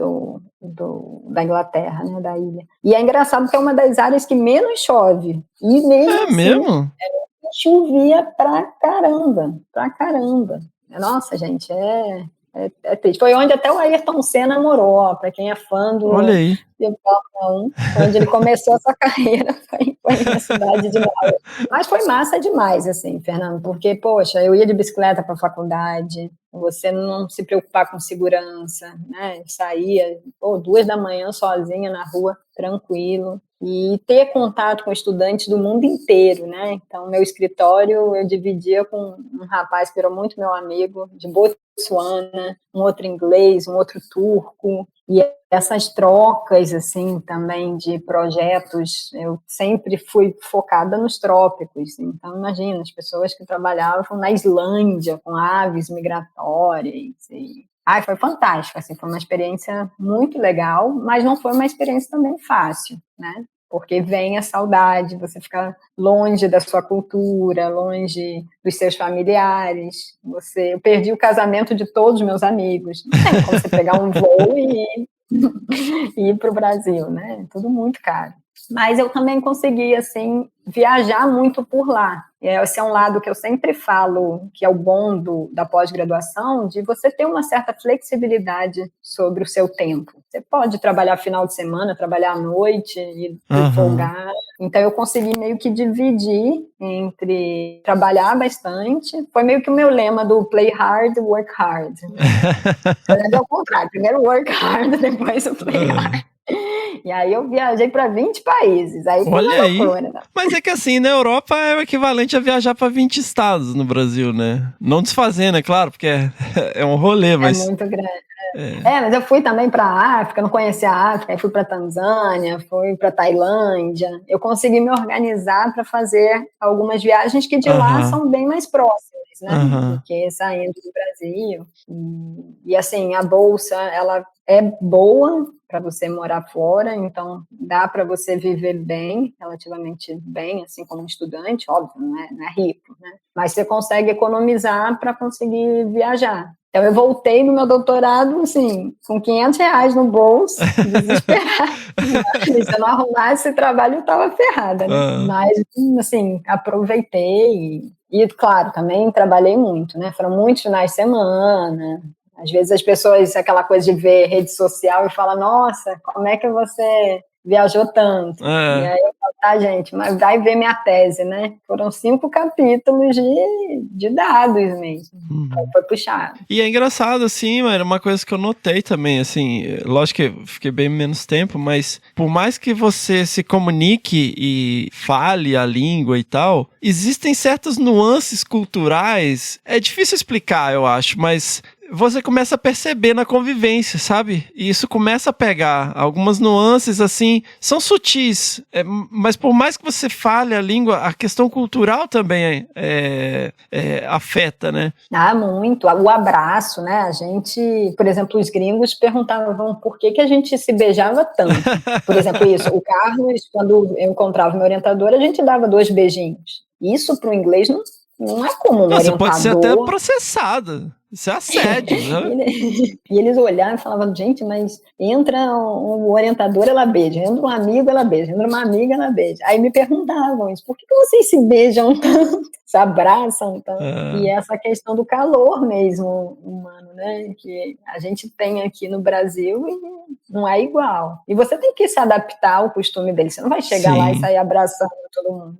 da Inglaterra, né, da ilha. E é engraçado que é uma das áreas que menos chove. E mesmo assim, mesmo? Chovia pra caramba. Nossa, gente, é triste. Foi onde até o Ayrton Senna morou, para quem é fã do Olha aí. Fórmula 1, onde ele começou essa carreira, foi na cidade de Manaus. Mas foi massa demais, assim, Fernando, porque, poxa, eu ia de bicicleta para a faculdade, você não se preocupar com segurança, né? Saía 2 da manhã sozinha na rua, tranquilo, e ter contato com estudantes do mundo inteiro, né? Então, meu escritório eu dividia com um rapaz que virou muito meu amigo, de Botsuana, um outro inglês, um outro turco, e essas trocas, assim, também de projetos, eu sempre fui focada nos trópicos. Então, imagina, as pessoas que trabalhavam na Islândia com aves migratórias. Foi fantástico, assim, foi uma experiência muito legal, mas não foi uma experiência também fácil, né? Porque vem a saudade, você fica longe da sua cultura, longe dos seus familiares. Eu perdi o casamento de todos os meus amigos. Não tem como você pegar um voo e ir para o Brasil, né? Tudo muito caro. Mas eu também consegui, assim, viajar muito por lá. Esse é um lado que eu sempre falo, que é o bom da pós-graduação, de você ter uma certa flexibilidade sobre o seu tempo. Você pode trabalhar final de semana, trabalhar à noite e folgar. Então, eu consegui meio que dividir entre trabalhar bastante. Foi meio que o meu lema do play hard, work hard. É o contrário. Primeiro work hard, depois o play hard. E aí eu viajei para 20 países. Aí foi uma loucura, né? Mas é que assim, na Europa é o equivalente a viajar para 20 estados no Brasil, né? Não desfazendo, é claro, porque é um rolê, mas... É muito grande. Mas eu fui também para a África, não conhecia a África, aí fui para Tanzânia, fui para Tailândia. Eu consegui me organizar para fazer algumas viagens que de lá são bem mais próximas, né? Do que saindo do Brasil. E assim, a bolsa, ela é boa para você morar fora, então dá para você viver bem, relativamente bem, assim como estudante, óbvio, não é rico, né? Mas você consegue economizar para conseguir viajar. Então, eu voltei no meu doutorado, assim, com R$500 no bolso, desesperada. Se eu não arrumasse esse trabalho, eu estava ferrada, né? Mas, assim, aproveitei e, claro, também trabalhei muito, né? Foram muitos finais de semana. Às vezes as pessoas, aquela coisa de ver rede social e falam, nossa, como é que você viajou tanto? E aí eu falo, tá, gente, mas vai ver minha tese, né? Foram 5 capítulos de dados mesmo. Então foi puxado. E é engraçado, assim, mano, uma coisa que eu notei também, assim, lógico que eu fiquei bem menos tempo, mas por mais que você se comunique e fale a língua e tal, existem certas nuances culturais, é difícil explicar, eu acho, mas você começa a perceber na convivência, sabe? E isso começa a pegar algumas nuances, assim, são sutis, mas por mais que você fale a língua, a questão cultural também afeta, né? Muito. O abraço, né? A gente, por exemplo, os gringos perguntavam por que a gente se beijava tanto. Por exemplo, isso, o Carlos, quando eu encontrava meu orientador, a gente dava 2 beijinhos. Isso para o inglês não é comum. Você pode ser até processado. Isso é assédio, né? E eles olhavam e falavam, gente, mas entra um orientador, ela beija. Entra um amigo, ela beija. Entra uma amiga, ela beija. Aí me perguntavam isso, por que vocês se beijam tanto? Se abraçam tanto? E essa questão do calor mesmo humano, né? Que a gente tem aqui no Brasil e não é igual. E você tem que se adaptar ao costume deles. Você não vai chegar lá e sair abraçando todo mundo.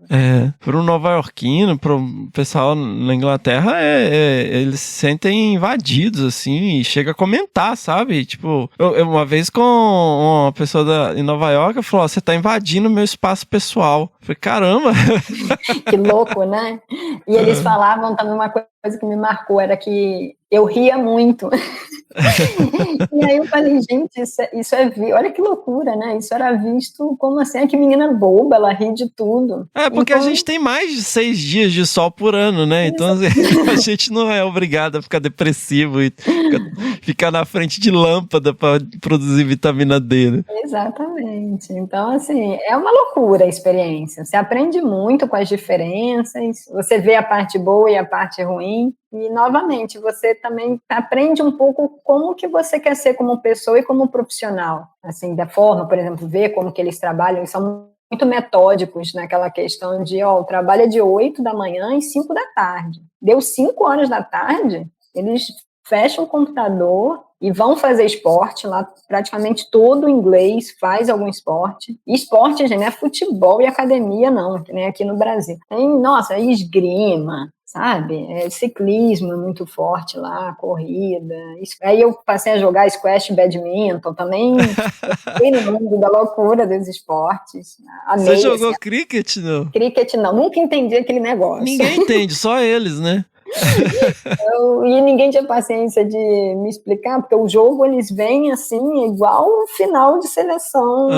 Para um nova-iorquino, para o pessoal na Inglaterra, eles se sentem invadidos, assim, e chega a comentar, sabe? Tipo, eu uma vez com uma pessoa em Nova York, eu falou, você tá invadindo meu espaço pessoal. Eu falei, caramba! Que louco, né? E eles falavam também uma coisa que me marcou, era que eu ria muito. E aí eu falei, gente, olha que loucura, né? Isso era visto como assim, que menina boba, ela ri de tudo. Porque então, a gente tem mais de 6 dias de sol por ano, né? Então assim, a gente não é obrigado a ficar depressivo e ficar na frente de lâmpada para produzir vitamina D, né? Exatamente. Então, assim, é uma loucura a experiência. Você aprende muito com as diferenças, você vê a parte boa e a parte ruim. E, novamente, você também aprende um pouco como que você quer ser como pessoa e como profissional. Assim, da forma, por exemplo, ver como que eles trabalham. Eles são muito metódicos naquela questão de, o trabalho é de 8 da manhã e 5 da tarde. Deu 5 horas da tarde, eles fecham o computador e vão fazer esporte lá, praticamente todo inglês faz algum esporte. E esporte, gente, não é futebol e academia, não, que nem aqui no Brasil. Tem, esgrima, sabe? Ciclismo é muito forte lá, corrida. Aí eu passei a jogar squash e badminton, também fiquei no mundo da loucura dos esportes. Amei, você jogou cricket, não? Cricket não, nunca entendi aquele negócio. Ninguém entende, só eles, né? E ninguém tinha paciência de me explicar, porque o jogo eles vêm assim, igual o final de seleção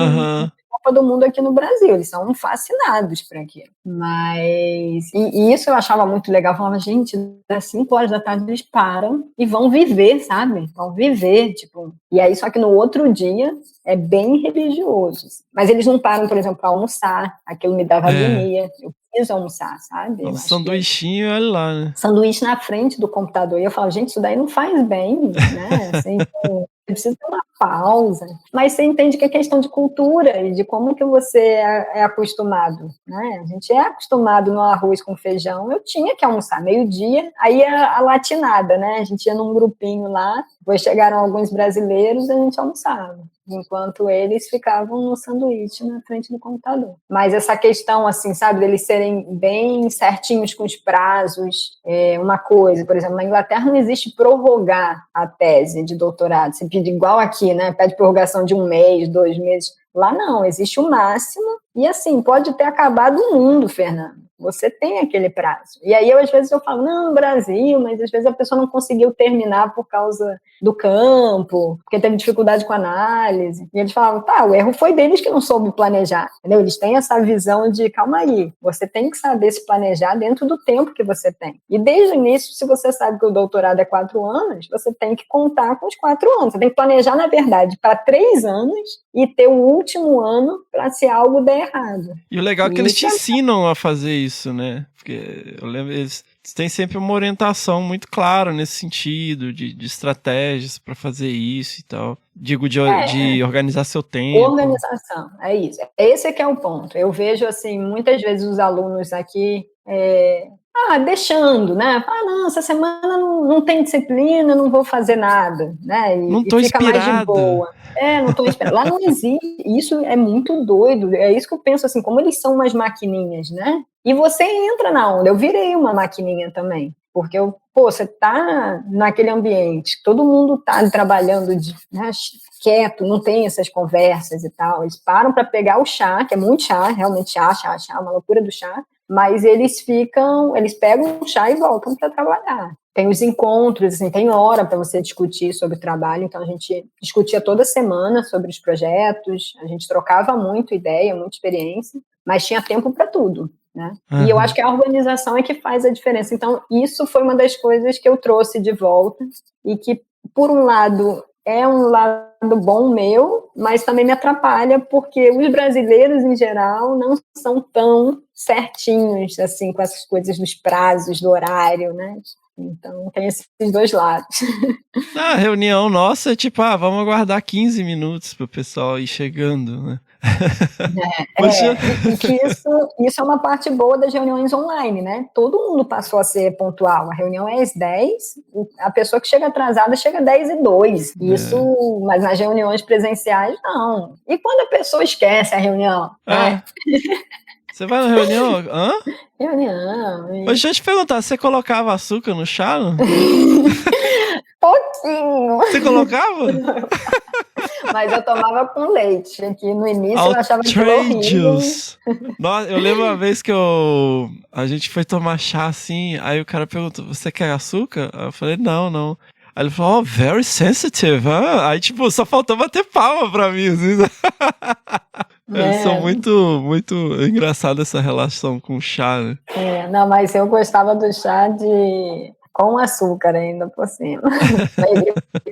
Copa do Mundo aqui no Brasil, eles são fascinados por aquilo. Mas, e isso eu achava muito legal, eu falava, gente, às 5 horas da tarde eles param e vão viver, sabe? Vão viver, tipo, e aí só que no outro dia é bem religioso, mas eles não param, por exemplo, para almoçar, aquilo me dava agonia, eu preciso almoçar, sabe? Um sanduichinho, olha lá, né? Sanduíche na frente do computador, e eu falo, gente, isso daí não faz bem, né? Assim, precisa ter uma pausa, mas você entende que é questão de cultura e de como que você é acostumado, né? A gente é acostumado no arroz com feijão, eu tinha que almoçar meio-dia, aí a latinada, né? A gente ia num grupinho lá, depois chegaram alguns brasileiros, a gente almoçava, enquanto eles ficavam no sanduíche na frente do computador. Mas essa questão, assim, sabe, deles serem bem certinhos com os prazos, uma coisa, por exemplo, na Inglaterra não existe prorrogar a tese de doutorado, você pede igual aqui, né, pede prorrogação de 1 mês, 2 meses, lá não, existe o máximo, e assim, pode ter acabado o mundo, Fernando. Você tem aquele prazo. E aí, às vezes, eu falo, não, Brasil, mas às vezes a pessoa não conseguiu terminar por causa do campo, porque teve dificuldade com a análise. E eles falavam, o erro foi deles que não soube planejar, entendeu? Eles têm essa visão de, calma aí, você tem que saber se planejar dentro do tempo que você tem. E desde o início, se você sabe que o doutorado é 4 anos, você tem que contar com os 4 anos. Você tem que planejar, na verdade, para 3 anos e ter o último ano para se algo der errado. E o legal é que eles te ensinam a fazer isso, né? Porque eu lembro, eles têm sempre uma orientação muito clara nesse sentido, de estratégias para fazer isso e tal. Digo, de organizar seu tempo. Organização, é isso. Esse que é o ponto. Eu vejo, assim, muitas vezes os alunos aqui deixando, né? Não, essa semana não tem disciplina, não vou fazer nada, né? Não tô fica inspirado. Mais de boa. Não tô inspirado. Lá não existe. Isso é muito doido. É isso que eu penso, assim, como eles são umas maquininhas, né? E você entra na onda. Eu virei uma maquininha também. Porque você tá naquele ambiente, todo mundo tá trabalhando quieto, não tem essas conversas e tal. Eles param para pegar o chá, que é muito chá, realmente chá, uma loucura do chá. Mas eles pegam o chá e voltam para trabalhar. Tem os encontros, assim, tem hora para você discutir sobre o trabalho, então a gente discutia toda semana sobre os projetos, a gente trocava muito ideia, muita experiência, mas tinha tempo para tudo, né? E eu acho que a organização é que faz a diferença. Então, isso foi uma das coisas que eu trouxe de volta e que, por um lado, é um lado bom meu, mas também me atrapalha, porque os brasileiros, em geral, não são tão certinhos, assim, com essas coisas dos prazos, do horário, né? Então, tem esses dois lados. A reunião nossa é tipo, vamos aguardar 15 minutos para o pessoal ir chegando, né? E que isso é uma parte boa das reuniões online, né? Todo mundo passou a ser pontual. A reunião é às 10, a pessoa que chega atrasada chega às 10:02. Isso, mas nas reuniões presenciais, não. E quando a pessoa esquece a reunião? Você vai na reunião? Hã? Reunião. Deixa eu te perguntar, você colocava açúcar no chá? Não? Pouquinho. Você colocava? Mas eu tomava com leite. Aqui no início eu achava que era horrível. Nossa, eu lembro uma vez que a gente foi tomar chá assim, aí o cara perguntou, você quer açúcar? Aí eu falei, não. Aí ele falou, very sensitive, huh? Aí tipo, só faltou bater palma pra mim, assim. Eles são muito engraçado essa relação com o chá, né? Não, mas eu gostava do chá com açúcar ainda por cima.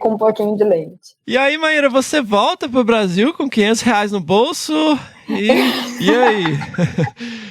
Com um pouquinho de leite. E aí, Maíra, você volta pro Brasil com R$500 no bolso e aí?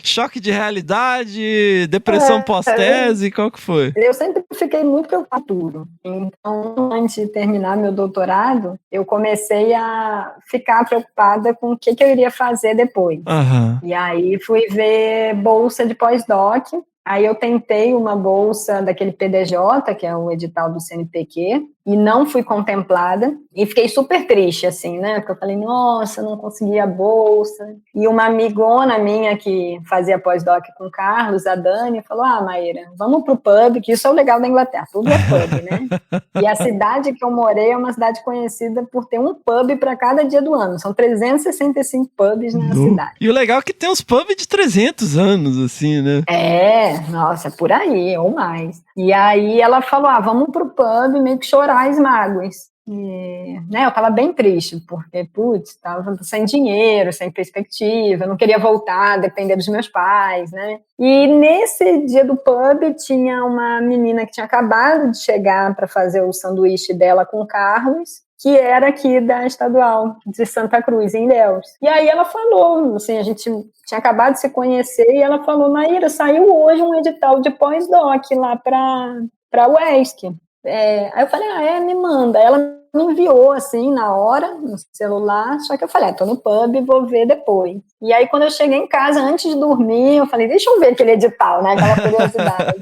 Choque de realidade, depressão pós-tese, qual que foi? Eu sempre fiquei muito preocupada. Então, antes de terminar meu doutorado, eu comecei a ficar preocupada com o que eu iria fazer depois. Uhum. E aí fui ver bolsa de pós-doc. Aí eu tentei uma bolsa daquele PDJ, que é o edital do CNPq, e não fui contemplada, e fiquei super triste, assim, né, porque eu falei, nossa, não consegui a bolsa, e uma amigona minha que fazia pós-doc com o Carlos, a Dani, falou, Maíra, vamos pro pub, que isso é o legal da Inglaterra, tudo é pub, né, e a cidade que eu morei é uma cidade conhecida por ter um pub para cada dia do ano, são 365 pubs na cidade. E o legal é que tem uns pubs de 300 anos, assim, né? Nossa, por aí, ou mais. E aí ela falou, vamos pro pub e meio que chorar as mágoas. E, né, eu tava bem triste, porque, tava sem dinheiro, sem perspectiva, não queria voltar, depender dos meus pais, né? E nesse dia do pub tinha uma menina que tinha acabado de chegar para fazer o sanduíche dela com o Carlos, que era aqui da Estadual de Santa Cruz, em Ilhéus. E aí ela falou, assim, a gente tinha acabado de se conhecer, e ela falou, Maíra, saiu hoje um edital de pós-doc lá para o UESC. Aí eu falei, me manda. Ela me enviou, assim, na hora, no celular, só que eu falei, tô no pub, vou ver depois. E aí, quando eu cheguei em casa, antes de dormir, eu falei, deixa eu ver aquele edital, né, aquela curiosidade.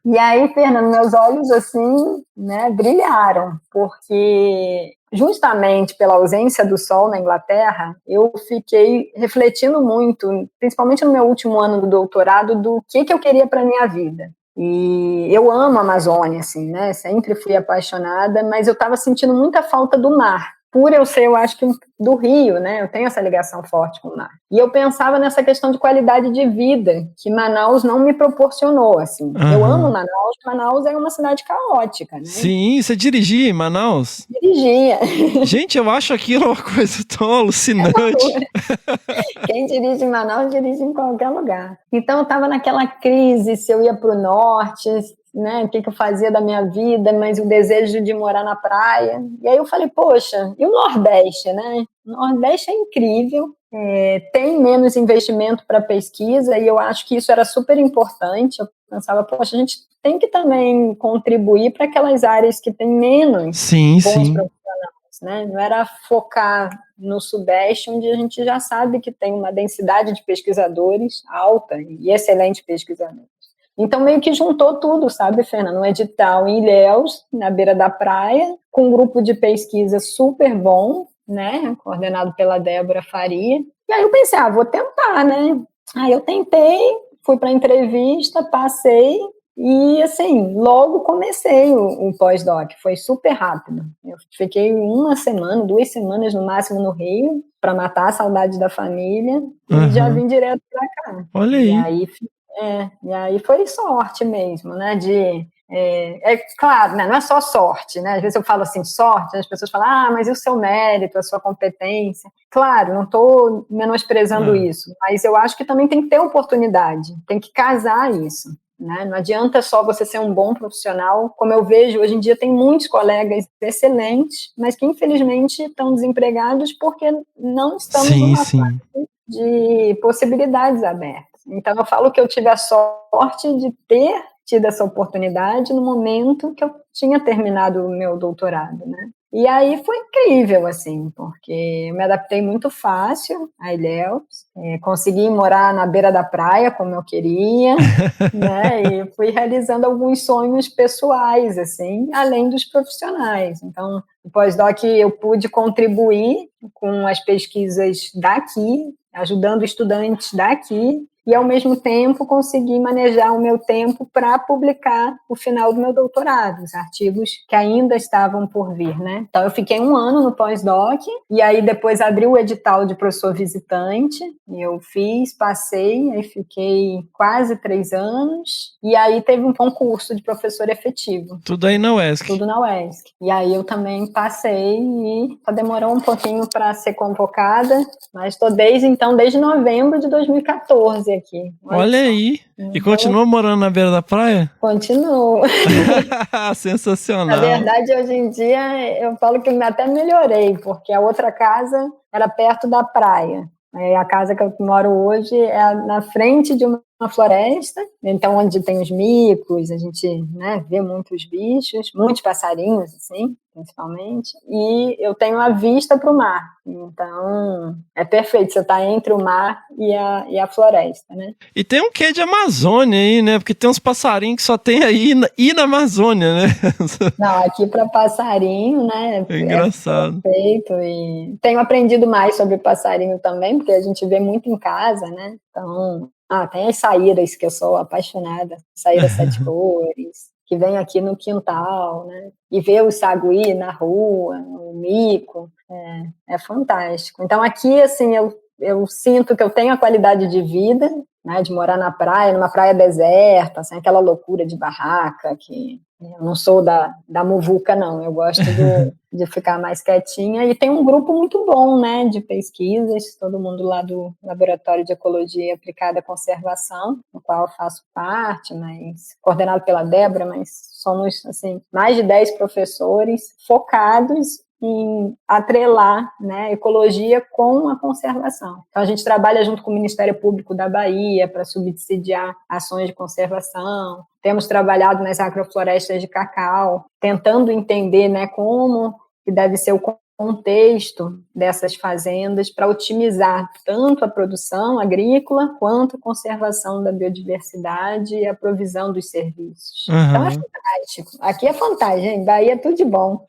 E aí, Fernando, meus olhos, assim, né, brilharam, porque justamente pela ausência do sol na Inglaterra, eu fiquei refletindo muito, principalmente no meu último ano do doutorado, do que eu queria para minha vida. E eu amo a Amazônia, assim, né? Sempre fui apaixonada, mas eu estava sentindo muita falta do mar. Por eu ser, eu acho que do Rio, né? Eu tenho essa ligação forte com o mar. E eu pensava nessa questão de qualidade de vida, que Manaus não me proporcionou, assim. Uhum. Eu amo Manaus, Manaus é uma cidade caótica, né? Sim, você dirigia em Manaus? Dirigia. Gente, eu acho aquilo uma coisa tão alucinante. Quem dirige em Manaus, dirige em qualquer lugar. Então, eu estava naquela crise, se eu ia para o norte, né, o que eu fazia da minha vida, mas o desejo de morar na praia. E aí eu falei, poxa, e o Nordeste, né? O Nordeste é incrível, tem menos investimento para pesquisa, e eu acho que isso era super importante. Eu pensava, poxa, a gente tem que também contribuir para aquelas áreas que têm menos bons profissionais, né? Não era focar no Sudeste, onde a gente já sabe que tem uma densidade de pesquisadores alta e excelentes pesquisadores. Então, meio que juntou tudo, sabe, Fernanda? Um edital em Ilhéus, na beira da praia, com um grupo de pesquisa super bom, né, coordenado pela Débora Faria. E aí eu pensei, vou tentar, né? Aí eu tentei, fui para a entrevista, passei e, assim, logo comecei o pós-doc. Foi super rápido. Eu fiquei 1 semana, 2 semanas no máximo no Rio, para matar a saudade da família, e já vim direto para cá. Olha aí. E aí foi sorte mesmo, né, claro, né, não é só sorte, né, às vezes eu falo assim, sorte, as pessoas falam, mas e o seu mérito, a sua competência? Claro, não estou menosprezando isso, mas eu acho que também tem que ter oportunidade, tem que casar isso, né, não adianta só você ser um bom profissional, como eu vejo, hoje em dia tem muitos colegas excelentes, mas que infelizmente estão desempregados porque não estamos numa fase de possibilidades abertas. Então, eu falo que eu tive a sorte de ter tido essa oportunidade no momento que eu tinha terminado o meu doutorado, né? E aí foi incrível, assim, porque eu me adaptei muito fácil a Ilhéus, consegui morar na beira da praia como eu queria, né? E fui realizando alguns sonhos pessoais, assim, além dos profissionais. Então, no pós-doc eu pude contribuir com as pesquisas daqui, ajudando estudantes daqui, e, ao mesmo tempo, conseguir manejar o meu tempo para publicar o final do meu doutorado, os artigos que ainda estavam por vir, né? Então, eu fiquei 1 ano no pós-doc, e aí depois abri o edital de professor visitante, e eu fiz, passei, aí fiquei quase 3 anos, e aí teve um concurso de professor efetivo. Tudo aí na UESC. Tudo na UESC. E aí eu também passei e só demorou um pouquinho para ser convocada, mas estou desde novembro de 2014 aqui. Olha aí. Então, E continua morando na beira da praia? Continuo. Sensacional. Na verdade, hoje em dia, eu falo que até melhorei, porque a outra casa era perto da praia. A casa que eu moro hoje é na frente de uma floresta, então onde tem os micos, a gente, né, vê muitos bichos, muitos passarinhos, assim, principalmente, e eu tenho a vista para o mar, então é perfeito, você está entre o mar e a floresta, né? E tem um quê de Amazônia aí, né? Porque tem uns passarinhos que só tem aí na Amazônia, né? Não, aqui para passarinho, né? É engraçado. Perfeito, e tenho aprendido mais sobre passarinho também, porque a gente vê muito em casa, né? Então, tem as saíras, que eu sou apaixonada, saíra 7 cores, que vem aqui no quintal, né? E ver o sagui na rua, o mico, é fantástico. Então, aqui, assim, eu sinto que eu tenho a qualidade de vida, né, de morar na praia, numa praia deserta, assim, aquela loucura de barraca, que eu não sou da muvuca, não, eu gosto de ficar mais quietinha, e tem um grupo muito bom, né, de pesquisas, todo mundo lá do Laboratório de Ecologia Aplicada à Conservação, no qual eu faço parte, mas coordenado pela Débora, mas somos, assim, mais de 10 professores focados em atrelar, né, ecologia com a conservação. Então, a gente trabalha junto com o Ministério Público da Bahia para subsidiar ações de conservação. Temos trabalhado nas agroflorestas de cacau, tentando entender, né, como que deve ser o contexto dessas fazendas para otimizar tanto a produção agrícola quanto a conservação da biodiversidade e a provisão dos serviços. Uhum. Então é fantástico. Aqui é fantástico, hein? Bahia é tudo de bom.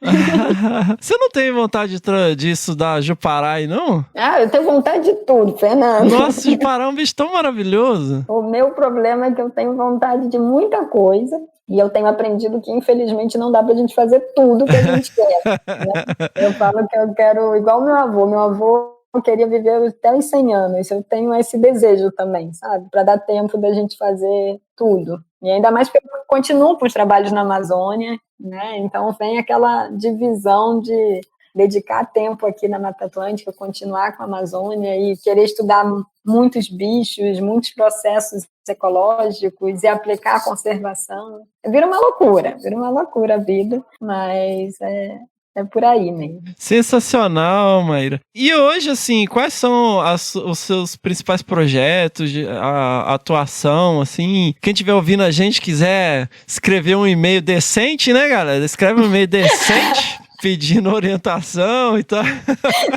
Você não tem vontade de estudar Jupará aí, não? Eu tenho vontade de tudo, Fernando. Nossa, Jupará é um bicho tão maravilhoso. O meu problema é que eu tenho vontade de muita coisa, e eu tenho aprendido que, infelizmente, não dá pra gente fazer tudo que a gente quer. Né? Eu falo que eu quero, igual meu avô. Meu avô queria viver até os 100 anos. Eu tenho esse desejo também, sabe? Para dar tempo da gente fazer tudo. E ainda mais porque eu continuo com os trabalhos na Amazônia, né? Então vem aquela divisão de dedicar tempo aqui na Mata Atlântica, continuar com a Amazônia e querer estudar muitos bichos, muitos processos ecológicos e aplicar a conservação. Vira uma loucura a vida, mas é por aí mesmo. Sensacional, Maíra. E hoje, assim, quais são os seus principais projetos, a atuação, assim? Quem estiver ouvindo a gente, quiser escrever um e-mail decente, né, galera? Escreve um e-mail decente. Pedindo orientação e tal.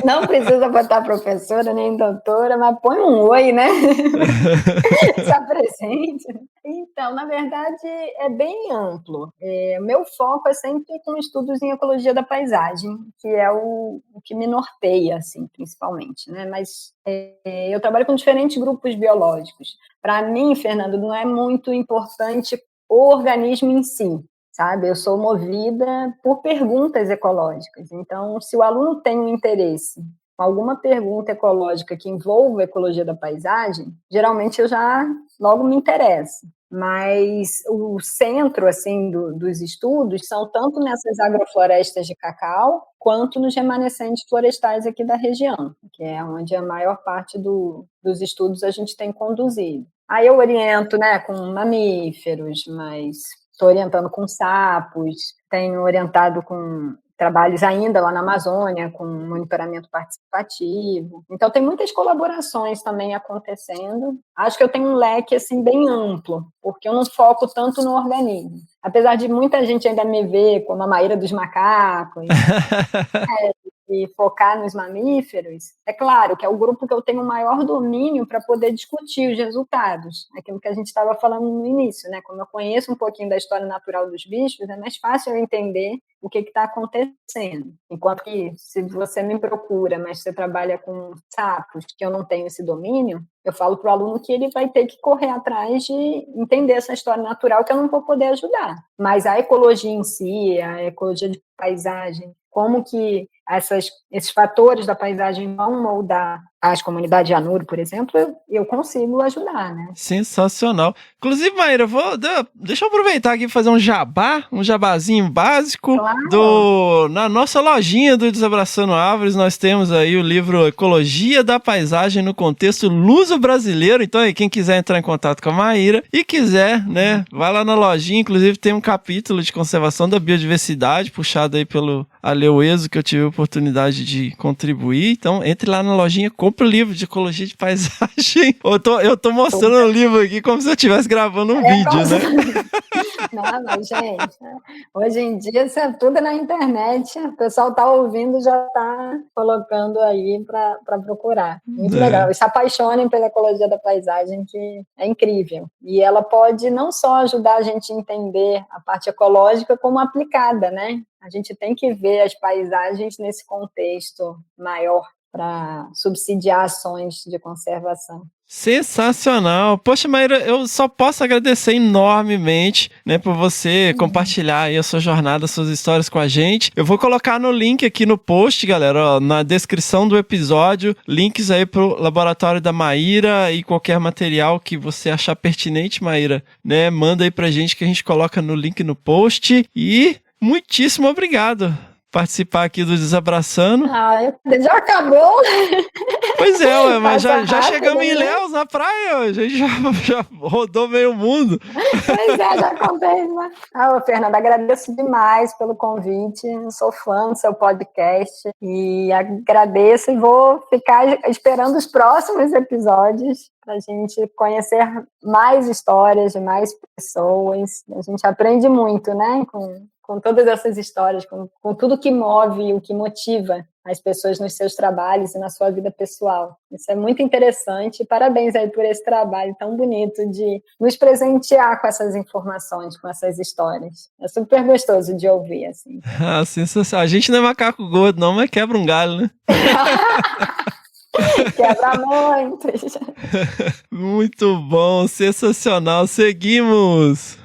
Não precisa botar professora nem doutora, mas põe um oi, né? Se apresente. Então, na verdade, é bem amplo. Meu foco é sempre com estudos em ecologia da paisagem, que é o que me norteia, assim, principalmente, né? Mas eu trabalho com diferentes grupos biológicos. Para mim, Fernando, não é muito importante o organismo em si, sabe? Eu sou movida por perguntas ecológicas. Então, se o aluno tem um interesse com alguma pergunta ecológica que envolva a ecologia da paisagem, geralmente eu já logo me interesso. Mas o centro, assim, dos estudos são tanto nessas agroflorestas de cacau quanto nos remanescentes florestais aqui da região, que é onde a maior parte dos estudos a gente tem conduzido. Aí eu oriento, né, com mamíferos, mas estou orientando com sapos, tenho orientado com trabalhos ainda lá na Amazônia, com monitoramento participativo. Então, tem muitas colaborações também acontecendo. Acho que eu tenho um leque assim, bem amplo, porque eu não foco tanto no organismo. Apesar de muita gente ainda me ver como a Maíra dos macacos, e focar nos mamíferos, é claro que é o grupo que eu tenho maior domínio para poder discutir os resultados. Aquilo que a gente estava falando no início, né? Como eu conheço um pouquinho da história natural dos bichos, é mais fácil eu entender o que está acontecendo. Enquanto que, se você me procura, mas você trabalha com sapos, que eu não tenho esse domínio, eu falo para o aluno que ele vai ter que correr atrás de entender essa história natural que eu não vou poder ajudar. Mas a ecologia em si, a ecologia de paisagem, como que esses fatores da paisagem vão moldar as comunidades de Anuro, por exemplo, eu consigo ajudar, né? Sensacional. Inclusive, Maíra, deixa eu aproveitar aqui e fazer um jabazinho básico. Claro. Na nossa lojinha do Desabraçando Árvores, nós temos aí o livro Ecologia da Paisagem no Contexto Luso-Brasileiro. Então, aí, quem quiser entrar em contato com a Maíra e quiser, né, vai lá na lojinha. Inclusive, tem um capítulo de conservação da biodiversidade, puxado aí pelo Aleueso, que eu tive a oportunidade de contribuir. Então, entre lá na lojinha, compre o livro de Ecologia de Paisagem. Eu tô mostrando o livro aqui como se eu estivesse gravando um vídeo, né? Não, mas, gente, hoje em dia isso é tudo na internet. O pessoal tá ouvindo, já tá colocando aí para procurar. Muito legal. E se apaixonem pela ecologia da paisagem, que é incrível. E ela pode não só ajudar a gente a entender a parte ecológica, como aplicada, né? A gente tem que ver as paisagens nesse contexto maior para subsidiar ações de conservação. Sensacional. Poxa, Maíra, eu só posso agradecer enormemente, né, por você compartilhar aí a sua jornada, suas histórias com a gente. Eu vou colocar no link aqui no post, galera, ó, na descrição do episódio, links aí pro laboratório da Maíra e qualquer material que você achar pertinente, Maíra, né, manda aí pra gente que a gente coloca no link no post. E muitíssimo obrigado participar aqui do Desabraçando. Já acabou? Pois é, ué, mas já rápido, chegamos em né? Ilhéus, na praia, a gente já rodou meio mundo. Pois é, já contei, né? Fernanda, agradeço demais pelo convite, eu sou fã do seu podcast e agradeço e vou ficar esperando os próximos episódios para a gente conhecer mais histórias de mais pessoas. A gente aprende muito, né, com todas essas histórias, com tudo que move e o que motiva as pessoas nos seus trabalhos e na sua vida pessoal. Isso é muito interessante. Parabéns aí por esse trabalho tão bonito de nos presentear com essas informações, com essas histórias. É super gostoso de ouvir, assim. Sensacional. A gente não é macaco gordo, não, mas quebra um galho, né? Quebra muito. Muito bom, sensacional. Seguimos!